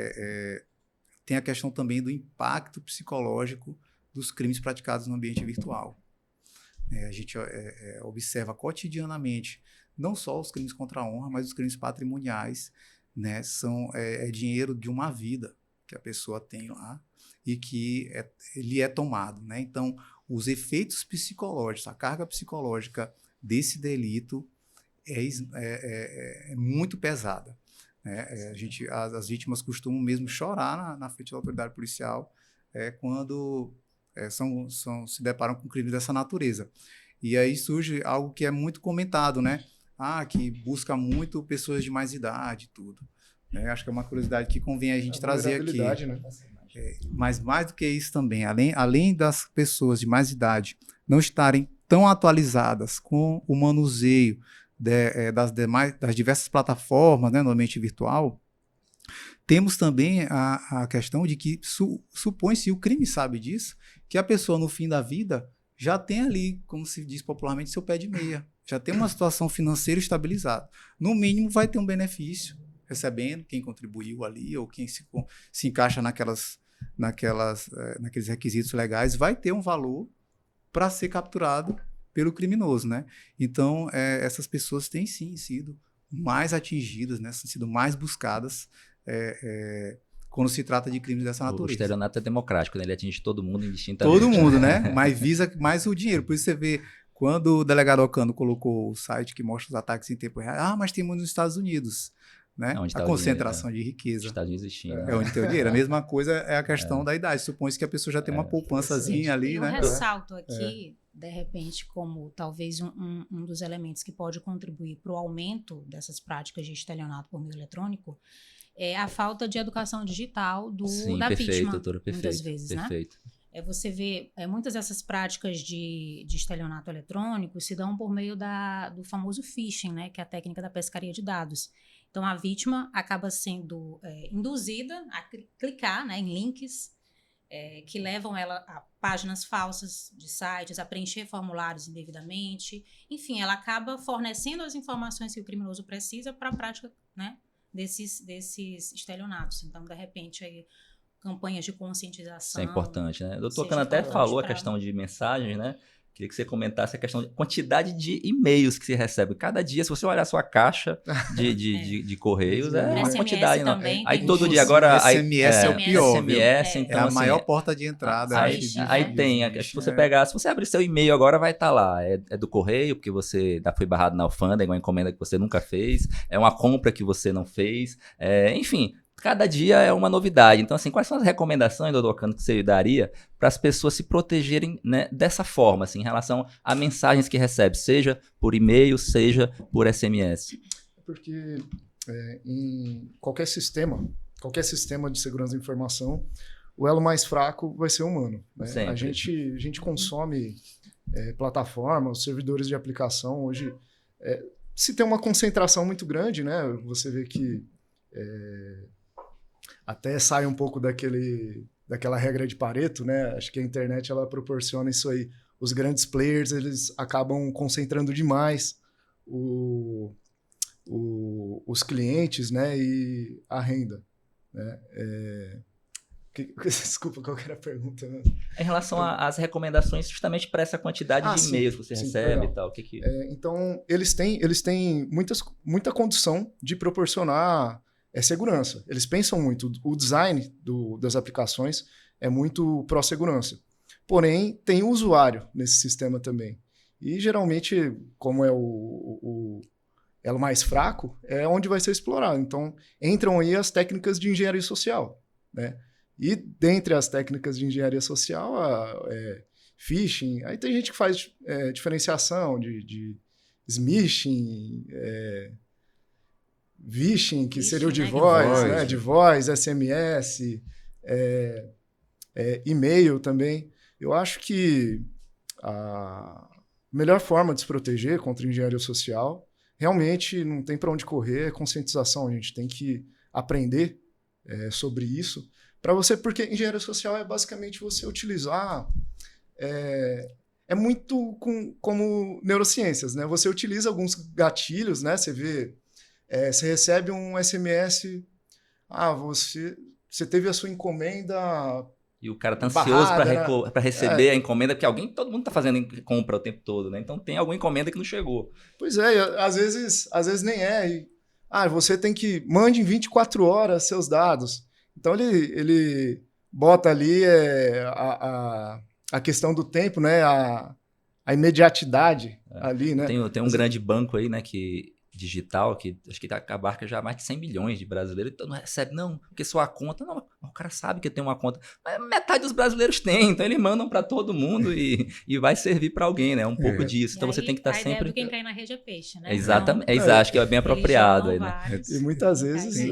Tem a questão também do impacto psicológico dos crimes praticados no ambiente virtual. A gente observa cotidianamente não só os crimes contra a honra, mas os crimes patrimoniais, né, são dinheiro de uma vida que a pessoa tem lá e que ele é tomado, né? Então, os efeitos psicológicos, a carga psicológica desse delito é muito pesada, né? As vítimas costumam mesmo chorar na frente da autoridade policial quando se deparam com crimes dessa natureza. E aí surge algo que é muito comentado, né? Que busca muito pessoas de mais idade e tudo. Acho que é uma curiosidade que convém a gente trazer aqui. Né? Mas mais do que isso também, além das pessoas de mais idade não estarem tão atualizadas com o manuseio das diversas plataformas, né, no ambiente virtual, temos também a questão de que supõe-se, o crime sabe disso, que a pessoa no fim da vida já tem ali, como se diz popularmente, seu pé de meia. Já tem uma situação financeira estabilizada. No mínimo, vai ter um benefício, recebendo quem contribuiu ali ou quem se encaixa naqueles requisitos legais, vai ter um valor para ser capturado pelo criminoso, né? Então, essas pessoas têm, sim, sido mais atingidas, né? Sido mais buscadas quando se trata de crimes dessa natureza. O estelionato é democrático, né? Ele atinge todo mundo indistintamente. Todo mundo, né? Mas visa mais o dinheiro. Por isso você vê, quando o delegado Ocando colocou o site que mostra os ataques em tempo real, mas tem muito nos Estados Unidos, né? A concentração de riqueza. Estados Unidos existindo. É onde tem o dinheiro. A mesma coisa é a questão da idade. Supõe-se que a pessoa já tem uma poupançazinha ali, né? Eu ressalto aqui, de repente, como talvez um dos elementos que pode contribuir para o aumento dessas práticas de estelionato por meio eletrônico é a falta de educação digital da vítima, doutora, muitas vezes, perfeito. né? Você vê, muitas dessas práticas de estelionato eletrônico se dão por meio do famoso phishing, né? Que é a técnica da pescaria de dados. Então, a vítima acaba sendo induzida a clicar, né, em links que levam ela a páginas falsas de sites, a preencher formulários indevidamente. Enfim, ela acaba fornecendo as informações que o criminoso precisa para a prática, né, desses estelionatos. Então, de repente, aí, campanhas de conscientização. Isso é importante, né? O doutor Cano até falou a questão de mensagens, né? Queria que você comentasse a questão de quantidade de e-mails que se recebe. Cada dia, se você olhar a sua caixa de correios, uma quantidade. Também, aí todo dia agora... SMS é o pior. SMS, então, é a maior porta de entrada. Se você pegar, se você abrir seu e-mail agora, vai estar lá. É do correio, porque você foi barrado na alfândega, uma encomenda que você nunca fez. É uma compra que você não fez. Enfim... cada dia é uma novidade. Então, assim, quais são as recomendações, doutor Cano, que você daria para as pessoas se protegerem, né, dessa forma, assim, em relação a mensagens que recebe, seja por e-mail, seja por SMS? Porque em qualquer sistema de segurança da informação, o elo mais fraco vai ser humano, né? A gente consome plataformas, servidores de aplicação. Hoje, se tem uma concentração muito grande, né? Você vê que até sai um pouco daquela regra de Pareto, né? Acho que a internet ela proporciona isso aí. Os grandes players eles acabam concentrando demais os clientes, né? E a renda, né? Desculpa, qual que era a pergunta? Em relação às recomendações justamente para essa quantidade de e-mails que você recebe e tal. Então, eles têm muita condição de proporcionar segurança. Eles pensam muito. O design das aplicações é muito pró-segurança. Porém, tem o usuário nesse sistema também. E, geralmente, como é o elo mais fraco, é onde vai ser explorado. Então, entram aí as técnicas de engenharia social, né? E dentre as técnicas de engenharia social, phishing, aí tem gente que faz diferenciação de smishing, vishing, que seria o de voz, né? De voz, SMS, e-mail também. Eu acho que a melhor forma de se proteger contra engenharia social realmente não tem para onde correr, é conscientização. A gente tem que aprender sobre isso. Porque engenharia social é basicamente você utilizar... É muito como neurociências, né? Você utiliza alguns gatilhos, né? Você vê... você recebe um SMS... você teve a sua encomenda... E o cara tá ansioso para receber a encomenda, porque todo mundo tá fazendo compra o tempo todo, né? Então tem alguma encomenda que não chegou. Pois é, às vezes nem é. Você tem que... Mande em 24 horas seus dados. Então, ele bota ali a questão do tempo, né? A imediatidade ali, né? Tem um grande banco aí, né? Digital, que acho que abarca já mais de 100 milhões de brasileiros. Então não recebe, não, porque sua conta... Não, o cara sabe que tem uma conta. Mas metade dos brasileiros tem, então eles mandam para todo mundo e vai servir para alguém, né? É um pouco disso. Então você tem que estar sempre... A ideia do quem cai na rede é peixe, né? Exatamente. Então, acho que é bem apropriado aí, né? E muitas vezes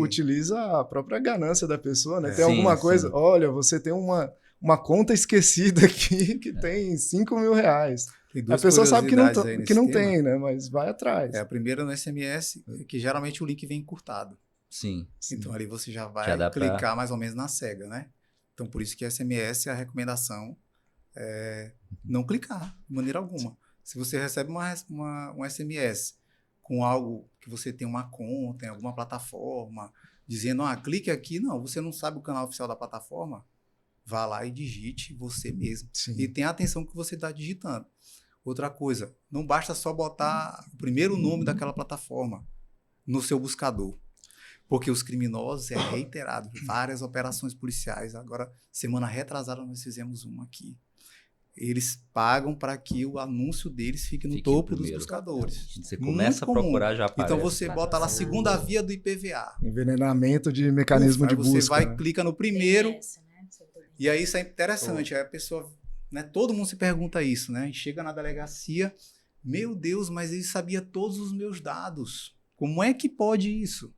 utiliza a própria ganância da pessoa, né? Tem alguma coisa... Olha, você tem uma conta esquecida aqui que tem 5 mil reais. A pessoa sabe que não tem, né? Mas vai atrás. A primeira no SMS, que geralmente o link vem encurtado. Sim. Então ali você já vai clicar mais ou menos na cega, né? Então por isso que SMS, a recomendação é não clicar de maneira alguma. Se você recebe um SMS com algo que você tem uma conta em alguma plataforma, dizendo, clique aqui, não, você não sabe o canal oficial da plataforma, vá lá e digite você mesmo. Sim. E tenha atenção no que você está digitando. Outra coisa, não basta só botar o primeiro nome daquela plataforma no seu buscador. Porque os criminosos, reiterado, várias operações policiais. Agora, semana retrasada, nós fizemos uma aqui. Eles pagam para que o anúncio deles fique no topo dos buscadores. Você começa a procurar, já aparece. Então, você bota lá a segunda via do IPVA. Envenenamento de mecanismo de busca. Você vai, clica no primeiro, e aí isso é interessante. Aí a pessoa... Né, todo mundo se pergunta isso, né? Chega na delegacia, meu Deus, mas ele sabia todos os meus dados. Como é que pode isso?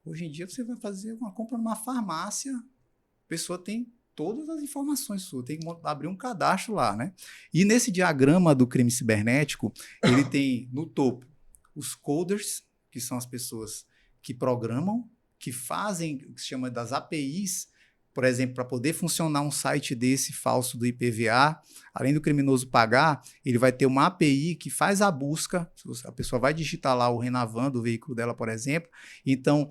Hoje em dia você vai fazer uma compra numa farmácia, a pessoa tem todas as informações suas, tem que abrir um cadastro lá, né? E nesse diagrama do crime cibernético, ele tem no topo os coders, que são as pessoas que programam, que fazem o que se chama das APIs. Por exemplo, para poder funcionar um site desse falso do IPVA, além do criminoso pagar, ele vai ter uma API que faz a busca. A pessoa vai digitar lá o Renavan do veículo dela, por exemplo. Então,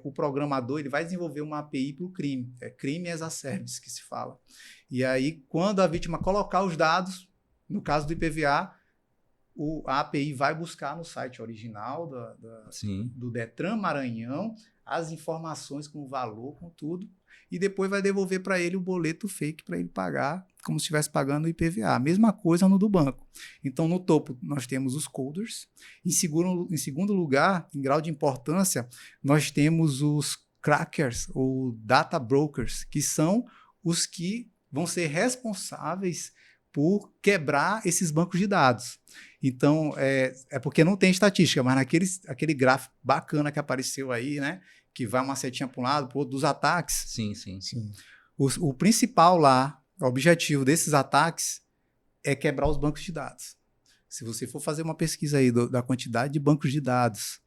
o programador ele vai desenvolver uma API para o crime. É crime as a service que se fala. E aí, quando a vítima colocar os dados, no caso do IPVA, a API vai buscar no site original do Detran Maranhão as informações com valor, com tudo, e depois vai devolver para ele o boleto fake para ele pagar como se estivesse pagando o IPVA. A mesma coisa no do banco. Então, no topo, nós temos os coders. Em segundo lugar, em grau de importância, nós temos os crackers ou data brokers, que são os que vão ser responsáveis por quebrar esses bancos de dados. Então, é porque não tem estatística, mas aquele gráfico bacana que apareceu aí, né? Que vai uma setinha para um lado, para o outro, dos ataques. Sim, sim. O principal lá, o objetivo desses ataques é quebrar os bancos de dados. Se você for fazer uma pesquisa aí da quantidade de bancos de dados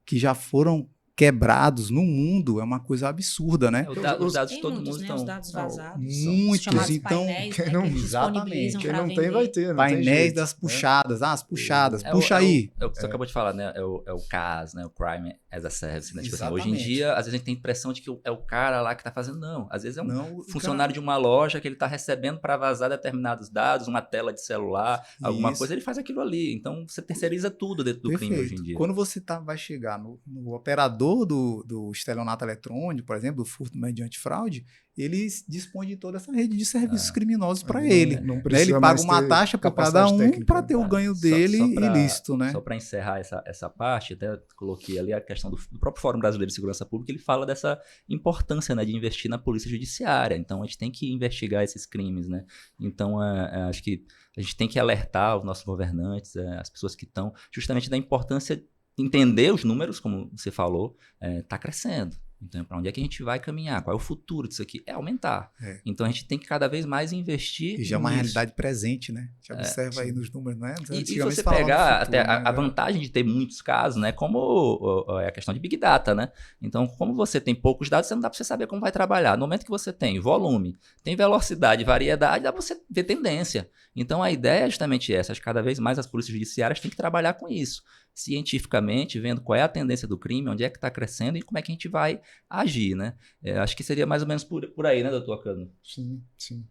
que já foram quebrados no mundo, é uma coisa absurda, né? Os dados de Tem todo muitos, mundo né? estão... Os dados vazados. Muitos, chamados então... painéis, quem né, não- que eles exatamente. disponibilizam Quem pra não vender. tem, vai ter. Não tem Painéis jeito, das né? puxadas. As puxadas. É Puxa aí. É o que você acabou de falar, né? É o CAS, né? O Crime as a Service, né? Tipo assim, hoje em Exatamente. dia, às vezes a gente tem a impressão de que é o cara lá que tá fazendo. Não, às vezes é um Não, o funcionário de uma loja que ele tá recebendo para vazar determinados dados, uma tela de celular, alguma Isso. coisa, ele faz aquilo ali. Então, você terceiriza tudo dentro do crime hoje em dia. Quando você vai chegar no operador do estelionato eletrônico, por exemplo, do furto mediante fraude, ele dispõe de toda essa rede de serviços criminosos para ele. Não Né? precisa Ele paga mais uma ter taxa por capacidade cada um técnica. para ter o ganho dele ilícito, né? Só para encerrar essa parte, até coloquei ali a questão do próprio Fórum Brasileiro de Segurança Pública, ele fala dessa importância, né, de investir na polícia judiciária. Então, a gente tem que investigar esses crimes, né? Então, acho que a gente tem que alertar os nossos governantes, as pessoas que estão, justamente da importância de entender os números, como você falou, está crescendo. Então, para onde é que a gente vai caminhar? Qual é o futuro disso aqui? É aumentar. Então, a gente tem que cada vez mais investir E já é uma nisso. realidade presente, né? A gente observa aí nos números, não é? E se Antigamente você falava pegar do futuro, até a né? vantagem de ter muitos casos, né? Como é a questão de Big Data, né? Então, como você tem poucos dados, você não dá para você saber como vai trabalhar. No momento que você tem volume, tem velocidade, variedade, dá para você ver tendência. Então, a ideia é justamente essa. Acho que cada vez mais as polícias judiciárias têm que trabalhar com isso. Cientificamente, vendo qual é a tendência do crime, onde é que está crescendo e como é que a gente vai agir, né? Acho que seria mais ou menos por aí, né, doutor Cano? Sim, sim.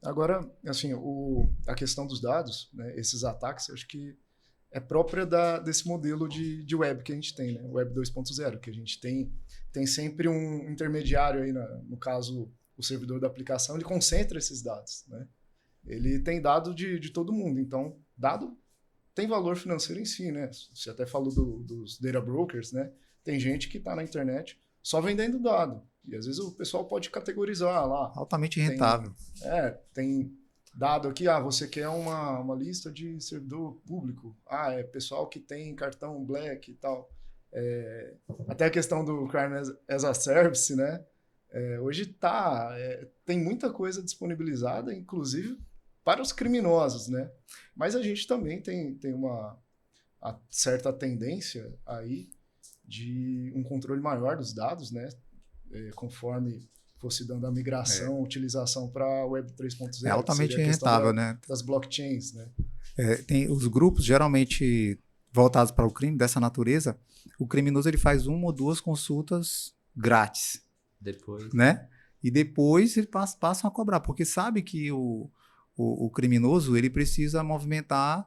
Agora, assim, a questão dos dados, né, esses ataques, eu acho que é própria desse modelo de web que a gente tem, né? Web 2.0, que a gente tem sempre um intermediário aí, no caso, o servidor da aplicação, ele concentra esses dados, né? Ele tem dado de todo mundo, então, dado tem valor financeiro em si, né? Você até falou dos data brokers, né? Tem gente que está na internet só vendendo dado. E às vezes o pessoal pode categorizar lá. Altamente rentável. Tem dado aqui, você quer uma lista de servidor público. É pessoal que tem cartão Black e tal. Até a questão do Crime as a Service, né? Hoje tem muita coisa disponibilizada, inclusive para os criminosos, né? Mas a gente também tem uma certa tendência aí de um controle maior dos dados, né? Conforme fosse dando a migração, utilização para a Web 3.0. É altamente seria a questão rentável, né? das blockchains, né? Tem os grupos geralmente voltados para o crime dessa natureza. O criminoso ele faz uma ou duas consultas grátis, Depois... né? E depois ele passam a cobrar, porque sabe que o criminoso ele precisa movimentar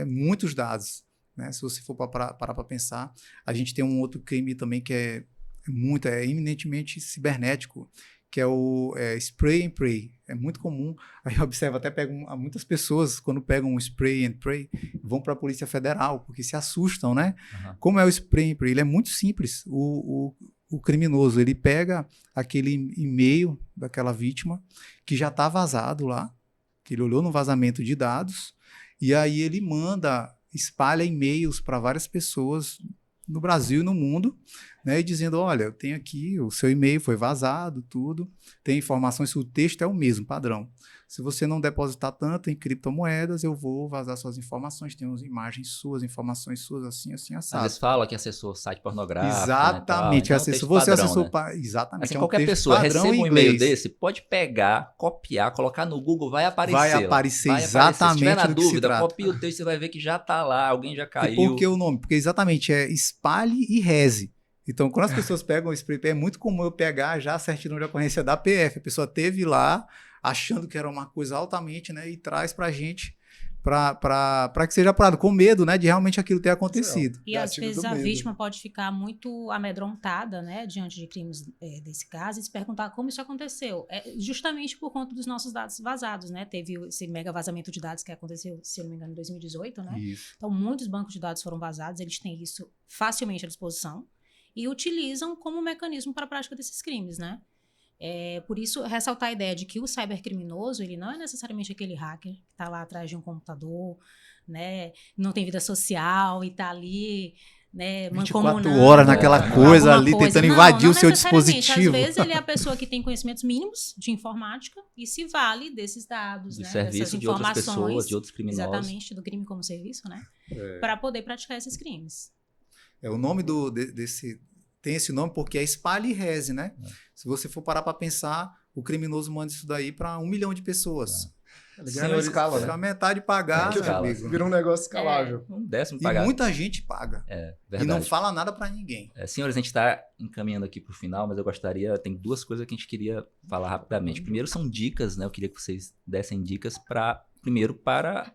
muitos dados, né? Se você for parar para pensar, a gente tem um outro crime também que é eminentemente cibernético, que é o spray and pray. É muito comum. Aí eu observo, até muitas pessoas, quando pegam um spray and pray, vão para a Polícia Federal, porque se assustam, né? Uhum. Como é o spray and pray? Ele é muito simples. O criminoso, ele pega aquele e-mail daquela vítima que já está vazado lá, que ele olhou no vazamento de dados, e aí ele espalha e-mails para várias pessoas no Brasil e no mundo, né, e dizendo, olha, eu tenho aqui, o seu e-mail foi vazado, tudo, tem informações, o texto é o mesmo, padrão. Se você não depositar tanto em criptomoedas, eu vou vazar suas informações, tem umas imagens suas, informações suas, assim, Às assado. vezes fala que acessou site pornográfico, Exatamente, né, acessou, você você padrão, acessou, né? exatamente, Assim, é um qualquer texto pessoa padrão receba em um e-mail inglês. desse, pode pegar, copiar, colocar no Google, vai aparecer. Vai lá. aparecer Se exatamente tiver na do que se dúvida, trata. copia o texto, você vai ver que já tá lá, alguém já E caiu. por que o nome? Porque exatamente é espalhe e reze. Então, quando as pessoas pegam o spray, é muito comum eu pegar já a certidão de ocorrência da PF. A pessoa teve lá, achando que era uma coisa altamente, né? E traz pra gente para que seja apurado, com medo, né, de realmente aquilo ter acontecido. E às Gatilho vezes do a medo. vítima pode ficar muito amedrontada, né, diante de crimes desse caso e se perguntar como isso aconteceu. É justamente por conta dos nossos dados vazados, né? Teve esse mega vazamento de dados que aconteceu, se eu não me engano, em 2018, né? Isso. Então, muitos bancos de dados foram vazados, eles têm isso facilmente à disposição e utilizam como mecanismo para a prática desses crimes, né? Por isso, ressaltar a ideia de que o cybercriminoso, ele não é necessariamente aquele hacker que está lá atrás de um computador, né, não tem vida social e está ali, né, 24 mancomunando horas naquela coisa ali, alguma tentando Não, invadir não o seu necessariamente. dispositivo. Às vezes ele é a pessoa que tem conhecimentos mínimos de informática e se vale desses dados, De né, serviço dessas de outras informações, pessoas, de outros criminosos. exatamente, do crime como serviço, né, para poder praticar esses crimes. O nome desse... Tem esse nome porque é espalhe e reze, né? Se você for parar para pensar, o criminoso manda isso daí para 1 milhão de pessoas. Ele ganha na escala, Se né? a metade pagar, É, escala. meu amigo. Vira um negócio escalável. Um décimo E pagar. muita gente paga. É, E verdade. não fala nada para ninguém. Senhores, a gente está encaminhando aqui para o final, mas eu gostaria, tem 2 coisas que a gente queria falar rapidamente. Primeiro são dicas, né? Eu queria que vocês dessem dicas primeiro para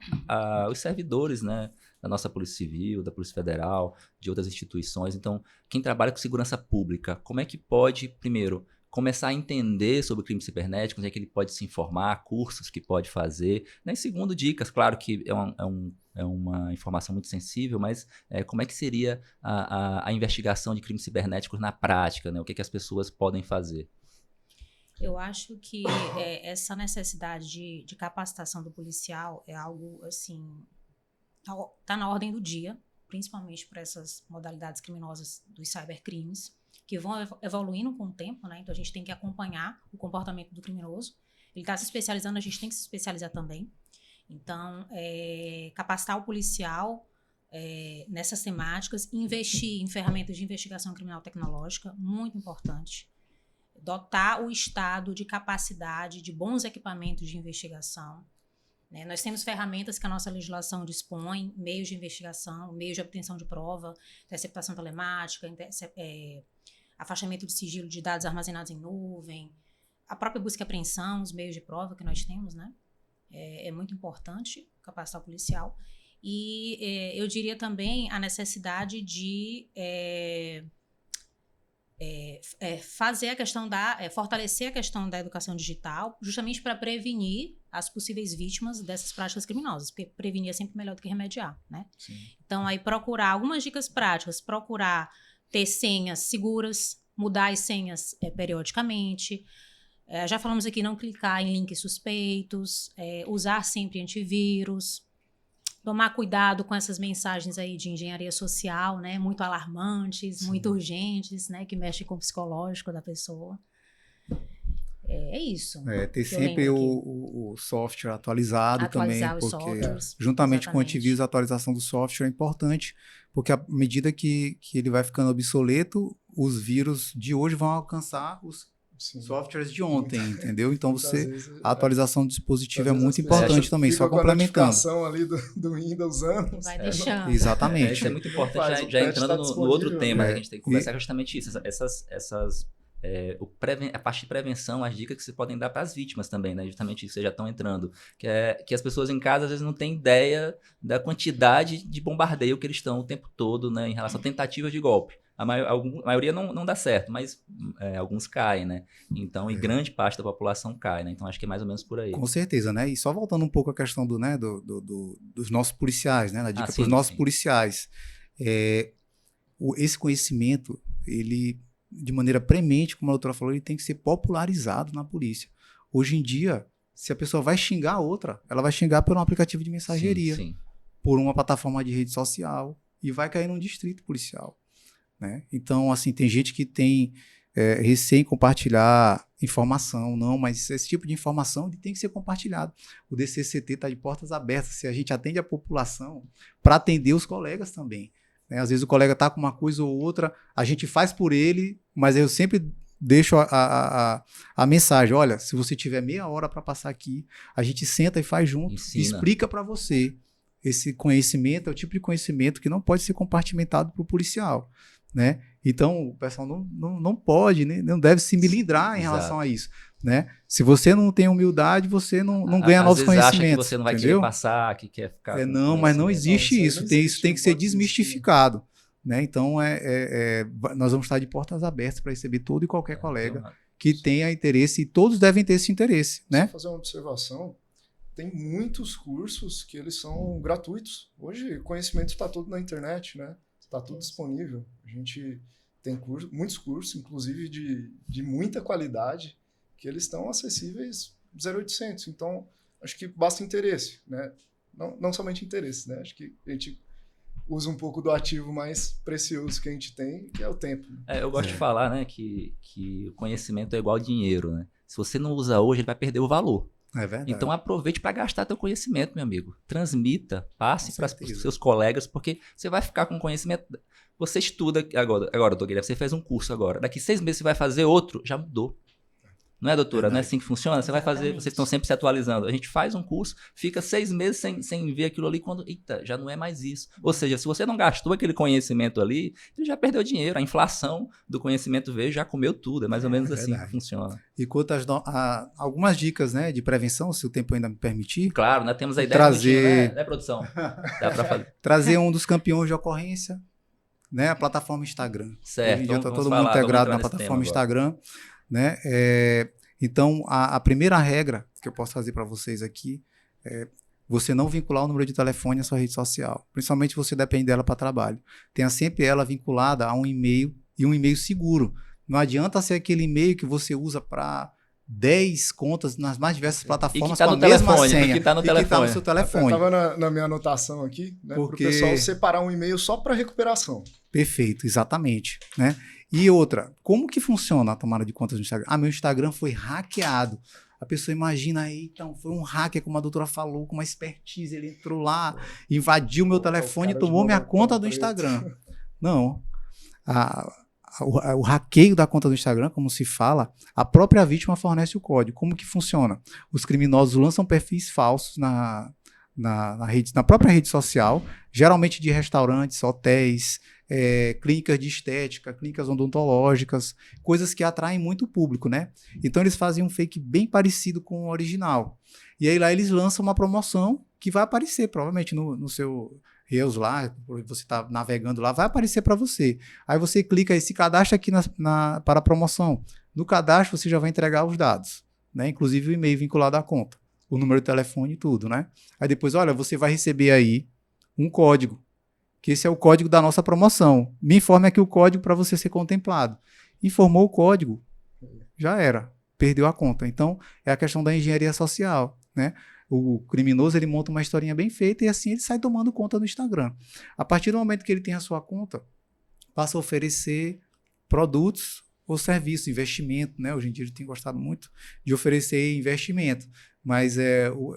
os servidores, né? Da nossa Polícia Civil, da Polícia Federal, de outras instituições. Então, quem trabalha com segurança pública, como é que pode, primeiro, começar a entender sobre crimes cibernéticos, onde é que ele pode se informar, cursos que pode fazer, né? E segundo, dicas, claro que é uma informação muito sensível, mas como é que seria a investigação de crimes cibernéticos na prática, né? O que as pessoas podem fazer? Eu acho que essa necessidade de capacitação do policial é algo, assim, está na ordem do dia, principalmente para essas modalidades criminosas dos cybercrimes, que vão evoluindo com o tempo, né? Então a gente tem que acompanhar o comportamento do criminoso. Ele está se especializando, a gente tem que se especializar também. Então, capacitar o policial nessas temáticas, investir em ferramentas de investigação criminal tecnológica, muito importante. Dotar o Estado de capacidade, de bons equipamentos de investigação. Né? Nós temos ferramentas que a nossa legislação dispõe, meios de investigação, meios de obtenção de prova, interceptação telemática, afastamento de sigilo de dados armazenados em nuvem, a própria busca e apreensão, os meios de prova que nós temos, né? É muito importante capacitar o policial. E eu diria também a necessidade de fazer a questão fortalecer a questão da educação digital, justamente para prevenir as possíveis vítimas dessas práticas criminosas, porque prevenir é sempre melhor do que remediar, né? Sim. Então, aí procurar algumas dicas práticas, procurar ter senhas seguras, mudar as senhas periodicamente. Já falamos aqui, não clicar em links suspeitos, usar sempre antivírus, tomar cuidado com essas mensagens aí de engenharia social, né, muito alarmantes, Sim. muito urgentes, né, que mexem com o psicológico da pessoa. É isso. Ter sempre o software atualizado também, Atualizar os porque softwares. juntamente com o Exatamente. antivírus, a atualização do software é importante, porque à medida que ele vai ficando obsoleto, os vírus de hoje vão alcançar os Sim. softwares de ontem, entendeu? Então Muitas vezes, a atualização do dispositivo é às vezes muito as pessoas importante também, ficam só com a complementando. notificação ali do Windows anos. Vai deixando. Exatamente. Isso é muito Não faz, importante, o já patch entrando tá no disponível, outro tema, né? que a gente tem que conversar justamente isso. A parte de prevenção, as dicas que vocês podem dar para as vítimas também, né? Justamente isso, vocês já estão entrando. Que as pessoas em casa às vezes não têm ideia da quantidade de bombardeio que eles estão o tempo todo, né? Em relação a tentativas de golpe. A maioria não dá certo, mas alguns caem, né? Então, e grande parte da população cai, né? Então, acho que é mais ou menos por aí. Com certeza, né? E só voltando um pouco à questão dos nossos policiais, né? Na dica para os sim, nossos sim. policiais. Esse conhecimento, ele, de maneira premente, como a doutora falou, ele tem que ser popularizado na polícia. Hoje em dia, se a pessoa vai xingar a outra, ela vai xingar por um aplicativo de mensageria, Sim. por uma plataforma de rede social, e vai cair num distrito policial. Né? Então, assim, tem gente que tem receio em compartilhar informação, não, mas esse tipo de informação ele tem que ser compartilhado. O DCCT está de portas abertas, se a gente atende a população para atender os colegas também. Né? Às vezes o colega está com uma coisa ou outra, a gente faz por ele, mas eu sempre deixo a mensagem, olha, se você tiver meia hora para passar aqui, a gente senta e faz junto, Ensina. explica para você. Esse conhecimento é o tipo de conhecimento que não pode ser compartimentado para o policial. Né? Então, o pessoal não pode, né? Não deve se melindrar em Exato. relação a isso. né? Se você não tem humildade, você não ganha novos Às vezes acha que conhecimentos. você não vai entendeu? querer passar, que quer ficar... com Não, mas não conhecimento. existe Não, isso. não Tem, existe, isso tem não que ser pode existir. desmistificado. Né? Então, nós vamos estar de portas abertas para receber todo e qualquer colega que tenha interesse, e todos devem ter esse interesse. Né? Só fazer uma observação, tem muitos cursos que eles são gratuitos. Hoje, o conhecimento está todo na internet, né? Está tudo disponível. A gente tem muitos cursos, inclusive de muita qualidade, que eles estão acessíveis 0800. Então, acho que basta interesse, né? Não somente interesse, né? Acho que a gente usa um pouco do ativo mais precioso que a gente tem, que é o tempo. Eu gosto de falar, né, que o conhecimento é igual dinheiro, né? Se você não usa hoje, ele vai perder o valor. É verdade. Então aproveite para gastar teu conhecimento, meu amigo. Transmita, passe Com para os certeza. seus colegas, porque você vai ficar com conhecimento. Você estuda agora, doutor Guilherme, você fez um curso agora. Daqui 6 meses você vai fazer outro, já mudou. Não é, doutora? Verdade. Não é assim que funciona? Você vai fazer, Exatamente. vocês estão sempre se atualizando. A gente faz um curso, fica 6 meses sem ver aquilo ali, quando, eita, já não é mais isso. Ou seja, se você não gastou aquele conhecimento ali, ele já perdeu dinheiro. A inflação do conhecimento veio, já comeu tudo. É mais ou menos assim verdade. que funciona. E quanto algumas dicas, né, de prevenção, se o tempo ainda me permitir, Claro, nós temos a ideia Trazer- né, produção? Dá para fazer. trazer um dos campeões de ocorrência, né, a plataforma Instagram. Certo. Hoje em dia está vamos todo falar, mundo vamos integrado entrar na nesse plataforma tema agora. Instagram, né? Então, a primeira regra que eu posso fazer para vocês aqui é você não vincular o número de telefone à sua rede social, principalmente se você depende dela para trabalho. Tenha sempre ela vinculada a um e-mail, e um e-mail seguro. Não adianta ser aquele e-mail que você usa para 10 contas nas mais diversas plataformas tá com a no mesma telefone, senha. e que tá no e que tá no telefone. seu Eu telefone. estava na minha anotação aqui, né, para o Porque- pessoal separar um e-mail só para recuperação. Perfeito, exatamente, né? E outra, como que funciona a tomada de contas no Instagram? Meu Instagram foi hackeado. A pessoa imagina aí, então, foi um hacker, como a doutora falou, com uma expertise, ele entrou lá, invadiu meu O telefone e cara de tomou minha moletom conta do preto. Instagram. Não. O hackeio da conta do Instagram, como se fala, a própria vítima fornece o código. Como que funciona? Os criminosos lançam perfis falsos na própria rede social, geralmente de restaurantes, hotéis, clínicas de estética, clínicas odontológicas, coisas que atraem muito o público, né? Então eles fazem um fake bem parecido com o original. E aí lá eles lançam uma promoção que vai aparecer, provavelmente no seu Reels lá, você está navegando lá, vai aparecer para você. Aí você clica e se cadastra aqui para a promoção. No cadastro você já vai entregar os dados, né? Inclusive o e-mail vinculado à conta, o número de telefone e tudo, né? Aí depois, olha, você vai receber aí um código, que esse é o código da nossa promoção. Me informe aqui o código para você ser contemplado. Informou o código, já era, perdeu a conta. Então, é a questão da engenharia social, né? O criminoso, ele monta uma historinha bem feita e assim ele sai tomando conta do Instagram. A partir do momento que ele tem a sua conta, passa a oferecer produtos ou serviços, investimento, né? Hoje em dia ele tem gostado muito de oferecer investimento, mas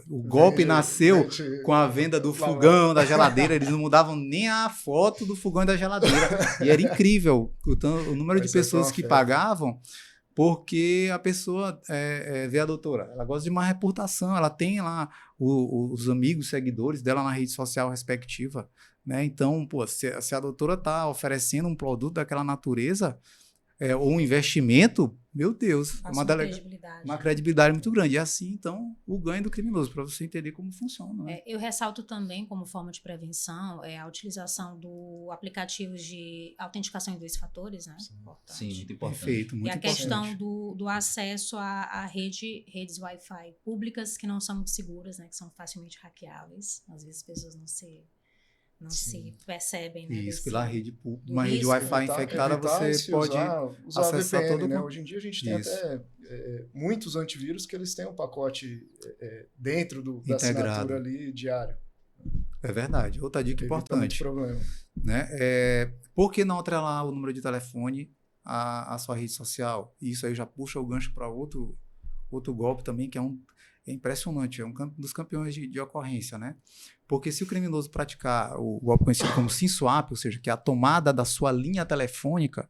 o golpe nasceu com a venda do fogão, da geladeira. Eles não mudavam nem a foto do fogão e da geladeira. E era incrível o número de pessoas que pagavam, porque a pessoa vê a doutora, ela gosta de uma reputação, ela tem lá os amigos, seguidores dela na rede social respectiva, né? Então, pô, se a doutora está oferecendo um produto daquela natureza, ou um investimento, meu Deus, uma credibilidade muito grande. E assim, então, o ganho do criminoso, para você entender como funciona. Né? Eu ressalto também, como forma de prevenção, a utilização do aplicativos de autenticação em 2 fatores, né? Sim, muito importante. Perfeito, muito e a importante. questão do acesso a redes Wi-Fi públicas que não são muito seguras, né? Que são facilmente hackeáveis. Às vezes as pessoas não se percebem, né? Isso, pela rede pública. Uma risco, rede Wi-Fi infectada, você pode usar acessar VPN, todo né? mundo. Hoje em dia a gente tem até muitos antivírus que eles têm um pacote dentro da assinatura ali diário. É verdade. Outra dica importante. Problema. Né? Por que não atrelar o número de telefone à sua rede social? E isso aí já puxa o gancho para outro golpe também, que é impressionante, é um dos campeões de ocorrência, né? Porque se o criminoso praticar o golpe conhecido como SIM swap, ou seja, que é a tomada da sua linha telefônica,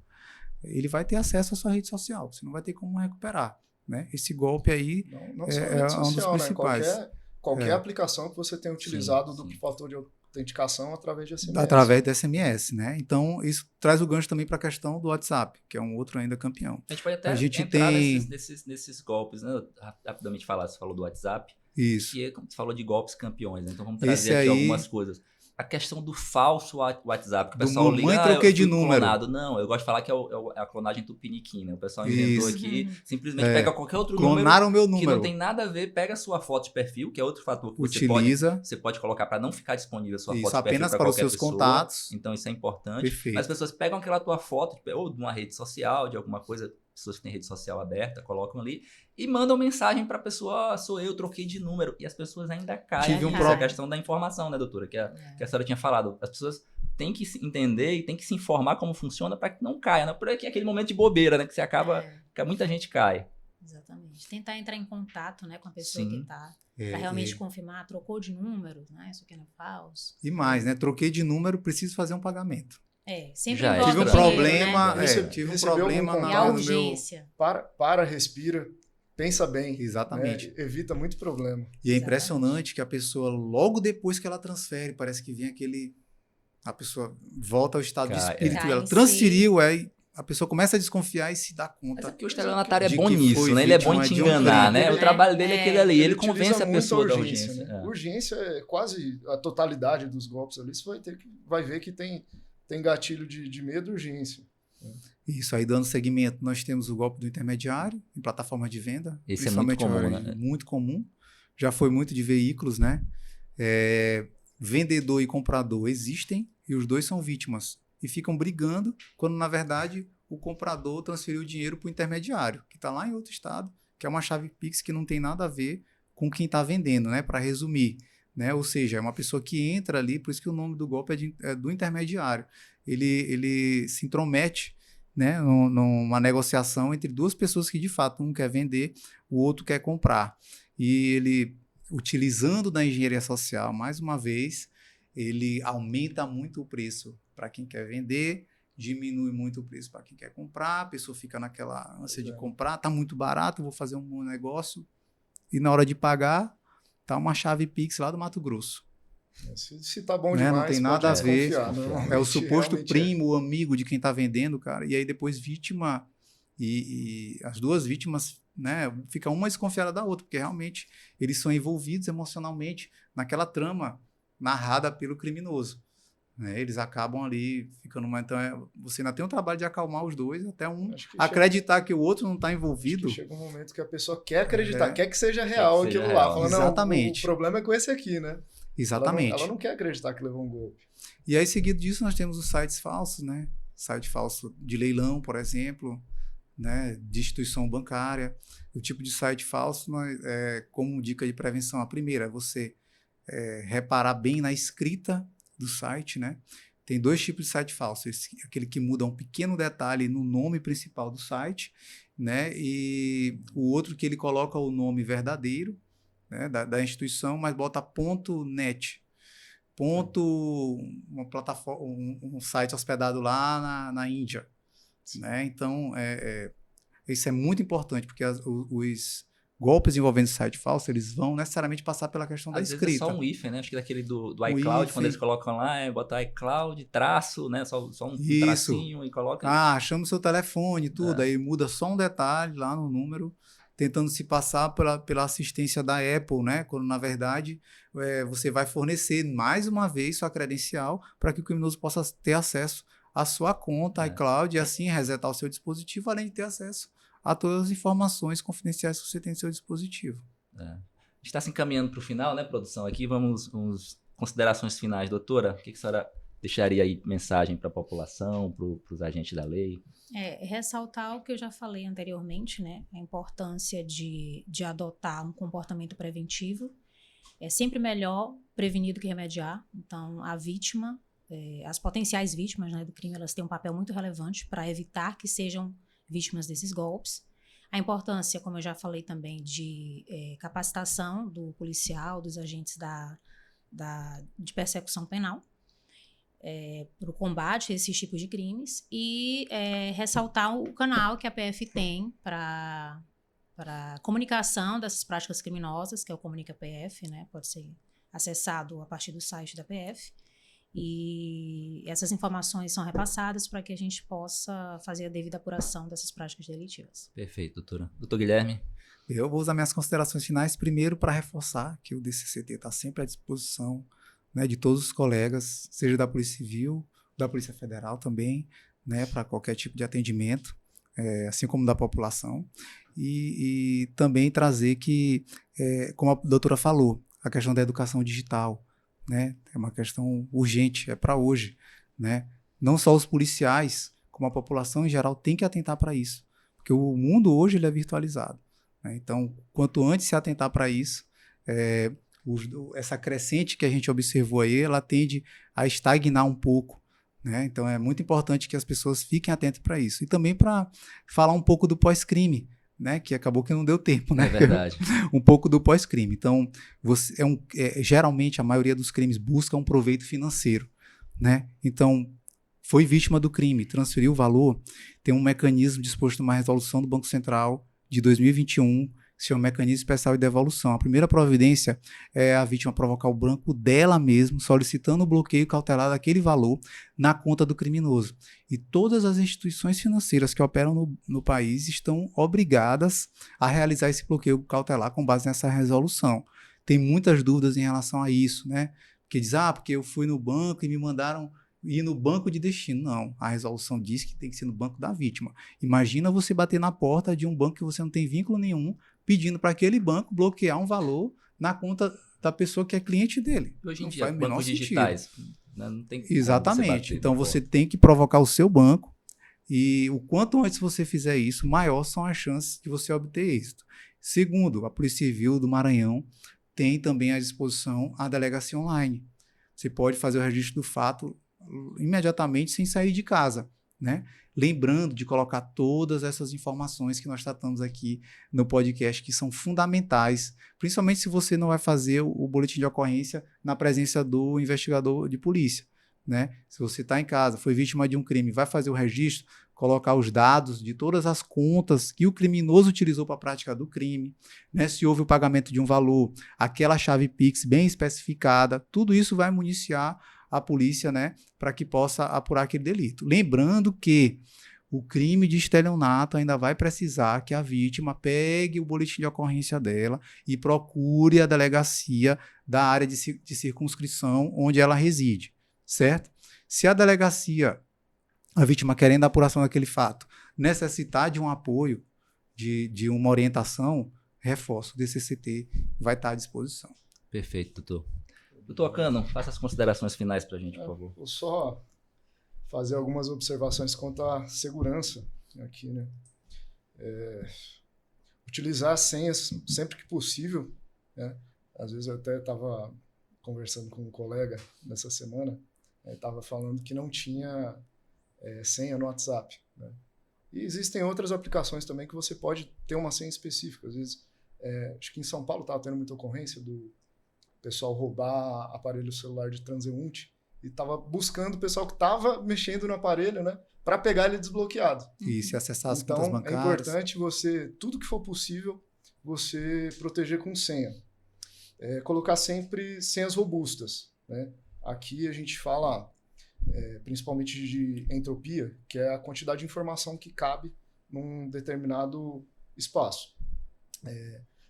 ele vai ter acesso à sua rede social, você não vai ter como recuperar, né? Esse golpe aí não só rede social, um dos principais. Né? Qualquer aplicação que você tenha utilizado duplo fator de autenticação através de SMS. Através do SMS, né? Então, isso traz o gancho também para a questão do WhatsApp, que é um outro ainda campeão. A gente pode até A gente entrar tem- nesses golpes, né? Rapidamente falar, você falou do WhatsApp, Isso. que você falou de golpes campeões, né? Então vamos Esse trazer aqui aí- algumas coisas. A questão do falso WhatsApp, que o Do pessoal liga, mamãe troquei eu fui de número. clonado. Não, eu gosto de falar que é a clonagem tupiniquim, né? O pessoal inventou Isso. aqui, simplesmente pega qualquer outro número Clonaram meu que número. não tem nada a ver, pega a sua foto de perfil, que é outro fator que você Utiliza. pode colocar para não ficar disponível a sua Isso, foto de perfil apenas pra para os qualquer seus pessoa. contatos. Então isso é importante. Perfeito. Mas as pessoas pegam aquela tua foto, ou de uma rede social, de alguma coisa, pessoas que têm rede social aberta, colocam ali e mandam mensagem pra pessoa, sou eu, troquei de número. E as pessoas ainda caem Tive um nessa problema. questão da informação, né, doutora? Que a senhora tinha falado. As pessoas têm que se entender e têm que se informar como funciona para que não caia, né? Por aqui, aquele momento de bobeira, né? Que você acaba, que muita gente cai. Exatamente. Tentar entrar em contato, né, com a pessoa Sim. que está, para realmente confirmar, trocou de número, né? Isso aqui não é falso. E mais, né? Troquei de número, preciso fazer um pagamento. Sempre Já é. envolve Tive um dinheiro, problema, né? tive um Recebeu problema algum E na a hora do meu... urgência. Para, respira, pensa bem. Exatamente. Né? Evita muito problema. E é Exatamente. impressionante que a pessoa, logo depois que ela transfere, parece que vem aquele... A pessoa volta ao estado de Cai, espírito, Cai ela em si. transferiu, aí a pessoa começa a desconfiar e se dá Mas é conta. porque o estelionatário é De bom que nisso, foi né? Ele é bom em vítima te de um enganar, crime, né? O né? trabalho dele é aquele ali. Ele utiliza convence a muito pessoa da urgência, urgência. né? É. Urgência é quase a totalidade dos golpes ali. Você vai ver que tem gatilho de medo e urgência. Isso aí, dando segmento, nós temos o golpe do intermediário em plataforma de venda. Esse é muito principalmente comum, né? Muito comum. Já foi muito de veículos, né? Vendedor e comprador existem e os dois são vítimas. E ficam brigando quando, na verdade, o comprador transferiu o dinheiro para o intermediário, que está lá em outro estado, que é uma chave Pix que não tem nada a ver com quem está vendendo, né? Para resumir. Né? Ou seja, é uma pessoa que entra ali, por isso que o nome do golpe é do intermediário. Ele se intromete, né, numa negociação entre duas pessoas que, de fato, um quer vender, o outro quer comprar. E ele, utilizando da engenharia social, mais uma vez, ele aumenta muito o preço para quem quer vender, diminui muito o preço para quem quer comprar, a pessoa fica naquela ânsia de comprar, está muito barato, vou fazer um negócio, e na hora de pagar, tá uma chave Pix lá do Mato Grosso. Se tá bom Né? demais, Não tem pode nada a ver. desconfiar, É normalmente, É o suposto realmente primo, amigo de quem está vendendo, cara. E aí depois vítima e as duas vítimas, né, fica uma desconfiada da outra, porque realmente eles são envolvidos emocionalmente naquela trama narrada pelo criminoso. Né? Eles acabam ali ficando uma... Então você ainda tem um trabalho de acalmar os dois, até um Acho que acreditar que o outro não está Acho envolvido. que chega um momento que a pessoa quer acreditar, quer que seja real que seja aquilo lá. real. Fala, não, Exatamente. o problema é com esse aqui, né? Exatamente. Ela não quer acreditar que levou um golpe. E aí, seguido disso, nós temos os sites falsos, né? Site falso de leilão, por exemplo, né? De instituição bancária. O tipo de site falso, como dica de prevenção, a primeira é você reparar bem na escrita do site, né? Tem dois tipos de site falso. Aquele que muda um pequeno detalhe no nome principal do site, né? E o outro que ele coloca o nome verdadeiro, né, da instituição, mas bota .net. Uma plataforma, um site hospedado lá na Índia. Né? Então, isso é muito importante, porque os golpes envolvendo site falso, eles vão necessariamente passar pela questão da Às escrita. vezes é só um hífen, né? Acho que daquele do iCloud, quando eles colocam lá, botar iCloud, traço, né? Só um Isso. tracinho e coloca. Chama o seu telefone e tudo, aí muda só um detalhe lá no número, tentando se passar pela assistência da Apple, né? Quando, na verdade, você vai fornecer mais uma vez sua credencial para que o criminoso possa ter acesso à sua conta iCloud e assim resetar o seu dispositivo, além de ter acesso a todas as informações confidenciais que você tem no seu dispositivo. A gente está se encaminhando para o final, né, produção? Aqui vamos com as considerações finais. Doutora, o que a senhora deixaria aí mensagem para a população, para os agentes da lei? Ressaltar o que eu já falei anteriormente, né? A importância de adotar um comportamento preventivo. É sempre melhor prevenir do que remediar. Então, a vítima, as potenciais vítimas, né, do crime, elas têm um papel muito relevante para evitar que sejam vítimas desses golpes. A importância, como eu já falei também, de capacitação do policial, dos agentes de persecução penal, para o combate a esses tipos de crimes e ressaltar o canal que a PF tem para comunicação dessas práticas criminosas, que é o Comunica PF, né? Pode ser acessado a partir do site da PF. E essas informações são repassadas para que a gente possa fazer a devida apuração dessas práticas delitivas. Perfeito, doutora. Doutor Guilherme? Eu vou usar minhas considerações finais primeiro para reforçar que o DCCT está sempre à disposição, né, de todos os colegas, seja da Polícia Civil, da Polícia Federal também, né, para qualquer tipo de atendimento, assim como da população. E também trazer que, como a doutora falou, a questão da educação digital, né, é uma questão urgente, é para hoje, né? Não só os policiais, como a população em geral tem que atentar para isso, porque o mundo hoje ele é virtualizado, né? Então, quanto antes se atentar para isso, essa crescente que a gente observou aí, ela tende a estagnar um pouco, né? Então, é muito importante que as pessoas fiquem atentas para isso. E também para falar um pouco do pós-crime, né, que acabou que não deu tempo, né? É verdade. Um pouco do pós-crime. Então, geralmente, a maioria dos crimes busca um proveito financeiro, né? Então, foi vítima do crime, transferiu o valor, tem um mecanismo disposto numa resolução do Banco Central de 2021, que se chama Mecanismo Especial de Devolução. A primeira providência é a vítima provocar o banco dela mesma, solicitando o bloqueio cautelar daquele valor na conta do criminoso. E todas as instituições financeiras que operam no país estão obrigadas a realizar esse bloqueio cautelar com base nessa resolução. Tem muitas dúvidas em relação a isso, né? Porque diz, porque eu fui no banco e me mandaram ir no banco de destino. Não, a resolução diz que tem que ser no banco da vítima. Imagina você bater na porta de um banco que você não tem vínculo nenhum, pedindo para aquele banco bloquear um valor na conta da pessoa que é cliente dele. Hoje em não dia, faz o menor bancos sentido. digitais, né, não tem como Exatamente. você Então você tem que provocar o seu banco e o quanto antes você fizer isso, maior são as chances de você obter êxito. Segundo, a Polícia Civil do Maranhão tem também à disposição a delegacia online. Você pode fazer o registro do fato imediatamente sem sair de casa, né? Lembrando de colocar todas essas informações que nós tratamos aqui no podcast, que são fundamentais, principalmente se você não vai fazer o boletim de ocorrência na presença do investigador de polícia, né? Se você está em casa, foi vítima de um crime, vai fazer o registro, colocar os dados de todas as contas que o criminoso utilizou para a prática do crime, né? Se houve o pagamento de um valor, aquela chave Pix bem especificada, tudo isso vai municiar a polícia, né, para que possa apurar aquele delito. Lembrando que o crime de estelionato ainda vai precisar que a vítima pegue o boletim de ocorrência dela e procure a delegacia da área de circunscrição onde ela reside, certo? Se a delegacia, a vítima querendo a apuração daquele fato, necessitar de um apoio, de uma orientação, reforço, o DCCT vai estar à disposição. Perfeito, doutor. Doutor Cano, faça as considerações finais para a gente, por favor. Vou só fazer algumas observações quanto à segurança aqui, né? Utilizar senhas sempre que possível, né? Às vezes eu até estava conversando com um colega nessa semana, estava falando que não tinha senha no WhatsApp, né? E existem outras aplicações também que você pode ter uma senha específica. Às vezes, acho que em São Paulo estava tendo muita ocorrência do pessoal roubar aparelho celular de transeunte e estava buscando o pessoal que estava mexendo no aparelho, né, para pegar ele desbloqueado. E se acessar as então, contas bancárias. É importante você, tudo que for possível, você proteger com senha. Colocar sempre senhas robustas, né? Aqui a gente fala principalmente de entropia, que é a quantidade de informação que cabe num determinado espaço.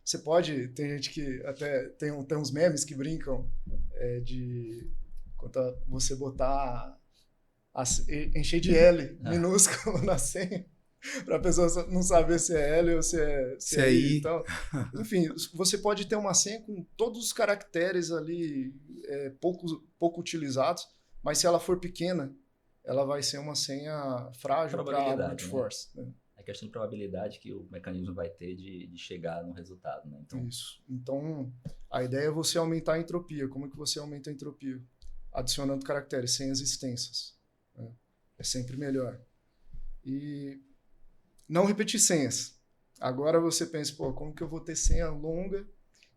Você pode, tem gente que até tem uns memes que brincam de quanto a você botar, encher de L minúsculo na senha, para a pessoa não saber se é L ou se é I. Então, enfim, você pode ter uma senha com todos os caracteres ali pouco utilizados, mas se ela for pequena, ela vai ser uma senha frágil para brute force, né? É questão de probabilidade que o mecanismo vai ter de chegar no resultado, né? Então... Isso. Então, a ideia é você aumentar a entropia. Como é que você aumenta a entropia? Adicionando caracteres, senhas extensas, né? É sempre melhor. E não repetir senhas. Agora você pensa, como que eu vou ter senha longa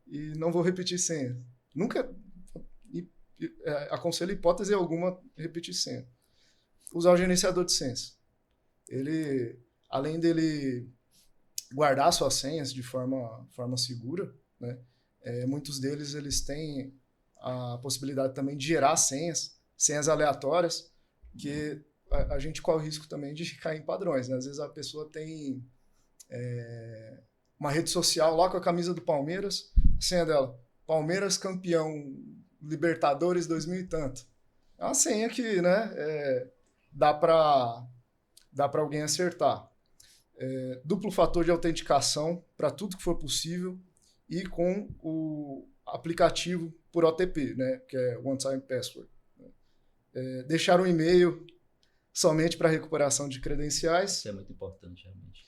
e não vou repetir senha? Nunca aconselho hipótese alguma repetir senha. Usar o gerenciador de senhas. Ele... além dele guardar suas senhas de forma segura, né? Muitos deles eles têm a possibilidade também de gerar senhas aleatórias, que a gente corre o risco também de cair em padrões, né? Às vezes a pessoa tem uma rede social lá com a camisa do Palmeiras, a senha dela, Palmeiras campeão Libertadores 2000 e tanto. É uma senha que, né, dá para alguém acertar. Duplo fator de autenticação para tudo que for possível e com o aplicativo por OTP, né, que é One Time Password. Deixar um e-mail somente para recuperação de credenciais. Isso é muito importante, realmente.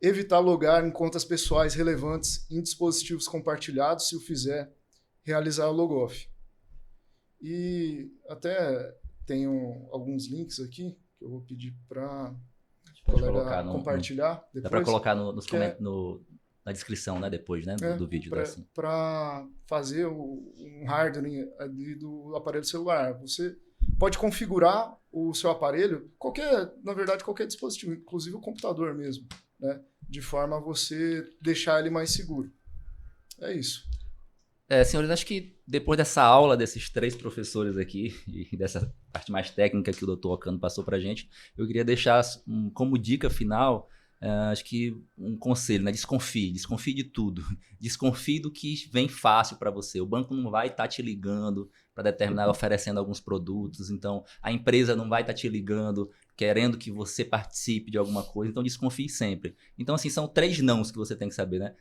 Evitar logar em contas pessoais relevantes em dispositivos compartilhados, se o fizer, realizar o logoff. E até tenho alguns links aqui que eu vou pedir para o colega compartilhar depois. Dá para colocar na descrição, né, depois, né, do vídeo. Para fazer um hardening ali do aparelho celular. Você pode configurar o seu aparelho, na verdade, qualquer dispositivo, inclusive o computador mesmo, né, de forma a você deixar ele mais seguro. É isso. Senhores, acho que depois dessa aula desses 3 professores aqui e dessa parte mais técnica que o Dr. Ocano passou para a gente, eu queria deixar como dica final, acho que um conselho, né? Desconfie de tudo. Desconfie do que vem fácil para você. O banco não vai estar te ligando para determinar, oferecendo alguns produtos, então a empresa não vai estar te ligando querendo que você participe de alguma coisa, então desconfie sempre. Então, assim, são 3 nãos que você tem que saber, né?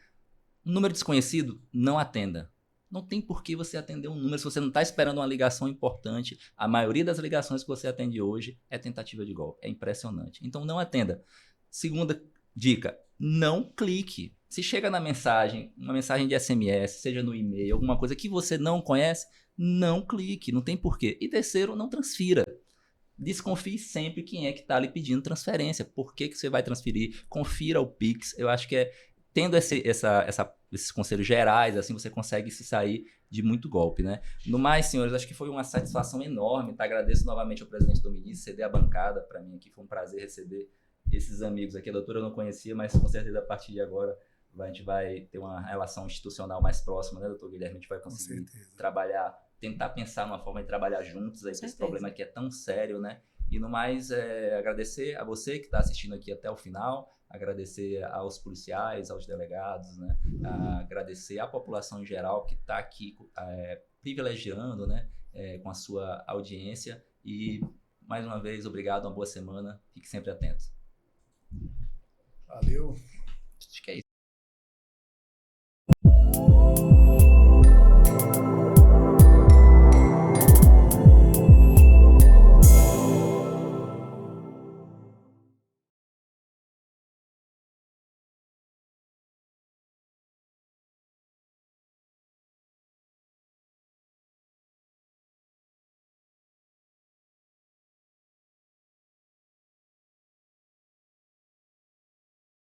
Um número desconhecido, não atenda. Não tem por que você atender um número se você não está esperando uma ligação importante. A maioria das ligações que você atende hoje é tentativa de golpe. É impressionante. Então, não atenda. Segunda dica, não clique. Se chega na mensagem, uma mensagem de SMS, seja no e-mail, alguma coisa que você não conhece, não clique. Não tem por quê. E terceiro, não transfira. Desconfie sempre quem é que está lhe pedindo transferência. Por que você vai transferir? Confira o Pix. Eu acho que tendo esses conselhos gerais, assim você consegue se sair de muito golpe, né? No mais, senhores, acho que foi uma satisfação enorme, tá? Agradeço novamente ao presidente do ministro, ceder a bancada para mim aqui, foi um prazer receber esses amigos aqui. A doutora eu não conhecia, mas com certeza a partir de agora a gente vai ter uma relação institucional mais próxima, né, doutor Guilherme? A gente vai conseguir trabalhar, tentar pensar numa forma de trabalhar juntos aí, esse problema que é tão sério, né? E no mais, agradecer a você que está assistindo aqui até o final, agradecer aos policiais, aos delegados, né? Agradecer à população em geral que está aqui privilegiando, né? Com a sua audiência. E, mais uma vez, obrigado, uma boa semana. Fique sempre atento. Valeu. Acho que é isso.